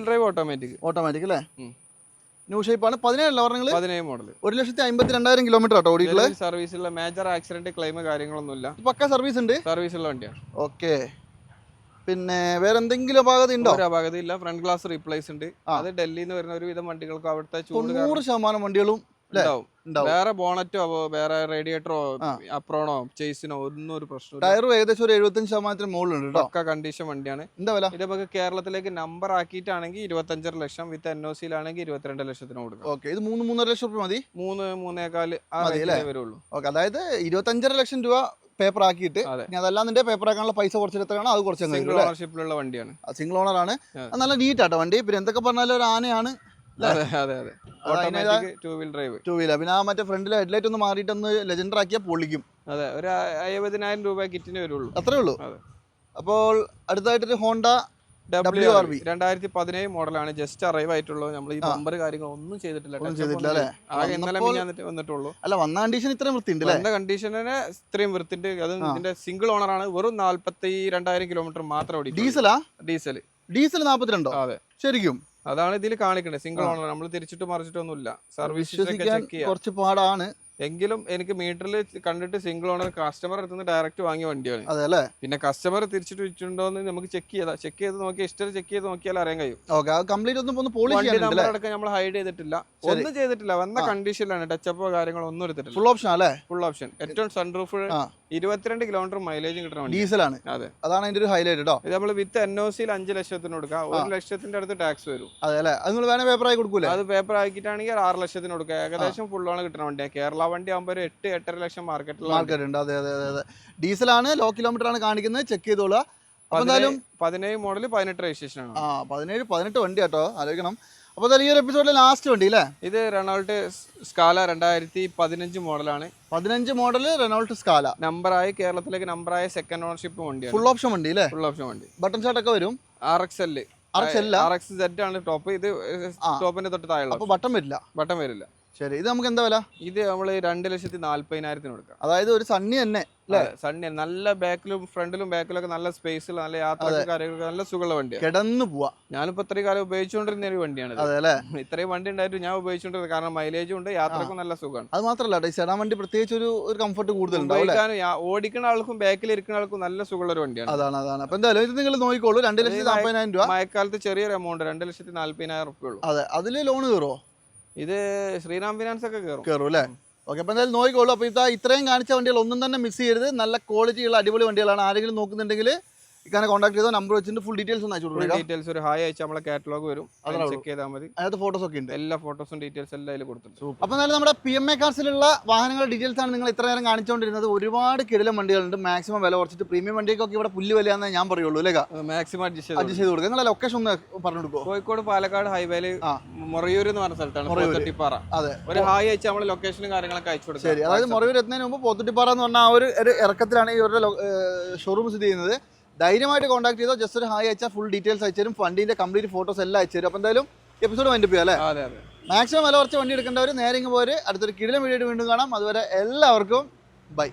ഡ്രൈവ് ഓട്ടോമാറ്റിക് അല്ലേ? ന്യൂ ഷേപ്പാണ്. 17 പറഞ്ഞത്? 17 മോഡൽ. 1,52,000 കിലോമീറ്റർ ആട്ടോ ഓടിയിട്ടുള്ളത്. സർവീസുള്ള മേജർ ആക്സിഡന്റ് ക്ലെയിം കാര്യങ്ങളൊന്നുമില്ല. പക്ക സർവീസ് ഉണ്ട്. സർവീസുള്ള വണ്ടിയാണ്. ഓക്കെ. പിന്നെ വേറെ എന്തെങ്കിലും അപാകത ഉണ്ടോ? ഒരു അപാകത ഇല്ല. ഫ്രണ്ട് ഗ്ലാസ് റീപ്ലേസ് ഉണ്ട്. അത് ഡൽഹിയിൽ നിന്ന് വരുന്ന ഒരുവിധം വണ്ടികൾക്ക് അവിടുത്തെ 90% വണ്ടികളും ഉണ്ടാവും. വേറെ ബോണറ്റോ വേറെ റേഡിയേറ്ററോ അപ്രോണോ ചേസിനോ ഒന്നും ഒരു പ്രശ്നം. ടയറും ഏകദേശം ഒരു 75% മുകളിലുണ്ട്. പക്ക കണ്ടീഷൻ വണ്ടിയാണ്. എന്താ വില? ഇത് നമുക്ക് കേരളത്തിലേക്ക് നമ്പർ ആക്കിയിട്ടാണെങ്കിൽ 25 ലക്ഷം, വിത്ത് NOC-ലാണെങ്കിൽ 22 ലക്ഷത്തിന് കൊടുക്കും. ഓക്കെ. ഇത് 3-3.5 ലക്ഷം രൂപ മതി. 3-3.25 വരുള്ളൂ. ഓക്കെ. അതായത് 25 ലക്ഷം രൂപ പേപ്പർ ആക്കിയിട്ട് അതല്ലാതെ പേപ്പർ ആക്കാനുള്ള പൈസ കുറച്ചിട്ട് എത്രയാണോ അത് കുറച്ച് സിംഗിൾ ഓണർഷിപ്പിലുള്ള വണ്ടിയാണ്. സിംഗിൾ ഓണർ ആണ്. നല്ല നീറ്റ് ആട്ടോ വണ്ടി. പിന്നെ എന്തൊക്കെ പറഞ്ഞാലും ഒരു ആനയാണ്. Two wheeler. പിന്നെ ആ മറ്റേ ഫ്രണ്ടിലെ ഹെഡ്ലൈറ്റ് ഒന്ന് മാറിയിട്ടൊന്ന് ലെജൻഡർ ആക്കിയാൽ പൊളിക്കും. അതെ, ഒരു 50,000 രൂപ കിറ്റിന് വരുള്ളൂ. അത്രേ ഉള്ളൂ. അപ്പോൾ അടുത്തായിട്ടൊരു ഹോണ്ട WRV 2017 മോഡലാണ്. ജസ്റ്റ് അറൈവ് ആയിട്ടുള്ളൂ. നമ്മൾ ഈ നമ്പർ കാര്യങ്ങൾ ഒന്നും ചെയ്തിട്ടില്ല അല്ലേ? വന്നിട്ടുള്ളൂ. അല്ല, വന്ന കണ്ടീഷൻ ഇത്രയും വൃത്തിയുണ്ട്. വന്ന കണ്ടീഷനെ ഇത്രയും വൃത്തിണ്ട്. അത് ഇതിന്റെ സിംഗിൾ ഓണർ ആണ്. വെറും 42,000 കിലോമീറ്റർ മാത്രം ഓടി. ഡീസൽ 42? അതെ, ശരിക്കും അതാണ് ഇതിൽ കാണിക്കണേ. Single owner. നമ്മൾ തിരിച്ചിട്ട് മറിച്ചിട്ടൊന്നുമില്ല. സർവീസ് കുറച്ച് പാടാണ്. എങ്കിലും എനിക്ക് മീറ്ററിൽ കണ്ടിട്ട് സിംഗിൾ ഓണർ കസ്റ്റമർ അടുത്ത് നിന്ന് ഡയറക്റ്റ് വാങ്ങിയ വണ്ടിയാണ്. അതെ. പിന്നെ കസ്റ്റമർ തിരിച്ചിട്ട് വെച്ചിട്ടുണ്ടോ എന്ന് നമുക്ക് ചെക്ക് ചെയ്ത് നോക്കിയാൽ ഹിസ്റ്ററി ചെക്ക് ചെയ്ത് നോക്കിയാൽ അറിയാൻ കഴിയും. കംപ്ലീറ്റ് നമ്മൾ ഹൈഡ് ചെയ്തിട്ടില്ല, ഒന്നും ചെയ്തിട്ടില്ല. വന്ന കണ്ടീഷനിലാണ്. ടച്ചപ്പോ കാര്യങ്ങളോ ഒന്നും എടുത്തിട്ടില്ല. ഫുൾ ഓപ്ഷൻ അല്ലേ? Full option. ഏറ്റവും സൺറൂഫ് 22 കിലോമീറ്റർ മൈലേജ് കിട്ടണ വണ്ടി. ഡീസലാണ്. അതെ, അതാണ് അതിന്റെ ഒരു ഹൈലൈറ്റ് കേട്ടോ. ഇത് നമ്മൾ വിത്ത് NOC-ൽ 5 ലക്ഷത്തിന് കൊടുക്കാം. 1 ലക്ഷത്തിന്റെ അടുത്ത് ടാക്സ് വരും. അതെ അല്ലേ? അത് നിങ്ങൾ വേണേ പേപ്പർ ആയി കൊടുക്കൂലേ? അത് പേപ്പർ ആക്കിയിട്ടാണെങ്കിൽ 6 ലക്ഷത്തിന് കൊടുക്കുക. ഏകദേശം ഫുൾ ഓൺ കിട്ടണ വണ്ടിയാണ്. കേരള വണ്ടി ആകുമ്പോൾ ഒരു 8-8.5 ലക്ഷം മാർക്കറ്റ് ഉണ്ട്. അതെ അതെ അതെ. ഡീസലാണ്. ലോ കിലോമീറ്റർ ആണ് കാണിക്കുന്നത്. ചെക്ക് ചെയ്തോളൂ. 17 മോഡൽ 18 രജിസ്ട്രേഷൻ ആണ്. 17-18 വണ്ടി കേട്ടോ, ആലോചിക്കണം. അപ്പോൾ ഈ ഒരു എപ്പിസോഡിലെ ലാസ്റ്റ് വണ്ടി അല്ലേ? ഇത് റെനോൾട്ട് സ്കാല 2015 മോഡലാണ്. 15 മോഡൽ റെനോൾട്ട് സ്കാല. നമ്പറായി കേരളത്തിലേക്ക് നമ്പറായ സെക്കൻഡ് ഓണർഷിപ്പ് വണ്ടിയാണ്. ഫുൾ ഓപ്ഷൻ വണ്ടി അല്ലേ? ഫുൾ ഓപ്ഷൻ വണ്ടി. ബട്ടൺ ഷാട്ട് ഒക്കെ വരും. RXZ ആണ് ടോപ്പ്. ഇത് ടോപ്പിന്റെ തൊട്ട് താഴെ. അപ്പോൾ ബട്ടൺ വരില്ല. ശരി. ഇത് നമുക്ക് എന്താ വില? ഇത് നമ്മൾ 2,40,000 കൊടുക്കാം. അതായത് ഒരു സണ്ണി തന്നെ സണ്ണി. നല്ല ബാക്കിലും ഫ്രണ്ടിലും ബാക്കിലൊക്കെ നല്ല സ്പേസ്, നല്ല യാത്ര കാര്യങ്ങളൊക്കെ നല്ല സുഖമുള്ള വണ്ടിയാണ്. കിടന്നു പോവാ. ഞാനിപ്പോ ഇത്രയും കാലം ഉപയോഗിച്ചുകൊണ്ടിരുന്ന ഒരു വണ്ടിയാണ്. ഇത്രയും വണ്ടി ഉണ്ടായിട്ട് ഞാൻ ഉപയോഗിച്ചുകൊണ്ടിരുന്നത്. കാരണം മൈലേജും ഉണ്ട്, യാത്രക്കും നല്ല സുഖമാണ്. അത് മാത്രമല്ല സെഡാൻ വണ്ടി പ്രത്യേകിച്ച് ഒരു കംഫർട്ട് കൂടുതൽ ഓടിക്കുന്ന ആൾക്കും ബാക്കിൽ ഇരിക്കുന്ന ആൾക്കും നല്ല സുഖമുള്ള ഒരു വണ്ടിയാണ്. അതാണ്. അപ്പൊ എന്തായാലും ഇത് നിങ്ങൾ നോക്കിക്കോളൂ. 2,40,000 രൂപ. മഴക്കാലത്ത് ചെറിയൊരു എമൗണ്ട് 2,40,000 ഉള്ളൂ. അതെ. അതില് ലോൺ കയറുമോ? ഇത് ശ്രീറാം ഫിനാൻസ് ഒക്കെ കയറും അല്ലേ? ഓക്കെ. അപ്പോൾ എന്തായാലും നോക്കിക്കോളൂ. അപ്പോൾ ഇത്രയും കാണിച്ച വണ്ടികൾ ഒന്നും തന്നെ മിസ് ചെയ്യരുത്. നല്ല ക്വാളിറ്റിയുള്ള അടിപൊളി വണ്ടികളാണ്. ആരെങ്കിലും നോക്കുന്നുണ്ടെങ്കിൽ ഇക്കാനെ കോൺടാക്ട് ചെയ്തോ, നമ്പർ വെച്ചിട്ട് ഫുൾ ഡീറ്റെയിൽസ് ഒന്ന് അയച്ചു കൊടുക്കുക. ഡീറ്റെയിൽസ് ഒരു ഹായ് അയച്ചാൽ നമ്മളെ കാറ്റലോഗ് വരും, ചെക്ക് ചെയ്താൽ മതി. അതിനകത്ത് ഫോട്ടോസ് ഒക്കെ ഉണ്ട്, എല്ലാ ഫോട്ടോസും ഡീറ്റെയിൽസ് എല്ലാം അതിൽ കൊടുത്തിട്ടുണ്ട്. അപ്പോൾ എന്നാലും നമ്മുടെ PMA കാർസിലുള്ള വാഹനങ്ങളുടെ ഡീറ്റെയിൽസ് ആണ് നിങ്ങൾ ഇത്ര നേരം കാണിച്ചുകൊണ്ടിരുന്നത്. ഒരുപാട് കിടിലം വണ്ടികളുണ്ട്, മാക്സിമം വില കുറച്ചിട്ട്. പ്രീമിയം വണ്ടിക്കൊക്കെ ഇവിടെ പുല്ല് വിലയാണെന്ന് ഞാൻ പറയുള്ളൂ അല്ലേ? മാക്സിമം അഡ്ജസ്റ്റ് ചെയ്ത് കൊടുക്കുക. നിങ്ങളെ ലൊക്കേഷൻ ഒന്ന് പറഞ്ഞു കൊടുക്കുമോ? കോഴിക്കോട് പാലക്കാട് ഹൈവേയിൽ മൊറയൂർ എന്ന് പറഞ്ഞ സ്ഥലത്താണ് പോത്തുട്ടിപ്പാറ. അതെ, ഒരു ഹായ് അയച്ചാൽ നമ്മൾ ലൊക്കേഷനും കാര്യങ്ങളൊക്കെ അയച്ചു കൊടുക്കും. ശരി, അതായത് മൊറയൂർ എത്തുന്നതിന് മുമ്പ് പോത്തുട്ടിപ്പാറ എന്ന് പറഞ്ഞാൽ ആ ഒരു ഇറക്കത്തിലാണ് ഈ ഒരു ഷോറൂം സ്ഥിതി ചെയ്യുന്നത്. ധൈര്യമായിട്ട് കോൺടാക്ട് ചെയ്തോ, ജസ്റ്റ് ഒരു ഹായ് അയച്ചാൽ ഫുൾ ഡീറ്റെയിൽസ് അയച്ചു തരും, വണ്ടീൻ്റെ കംപ്ലീറ്റ് ഫോട്ടോസ് എല്ലാം അയച്ചു തരും. അപ്പോൾ എന്തായാലും എപ്പിസോഡ് വൈൻഡപ്പ് ചെയ്യാം അല്ലേ? അതെ അതെ. മാക്സിമം വില കുറച്ച് വണ്ടി എടുക്കേണ്ടവർ നേരെ ഇങ്ങ് പോര്. അടുത്തൊരു കിടിലം വീഡിയോ വീണ്ടും കാണാം. അതുവരെ എല്ലാവർക്കും ബൈ.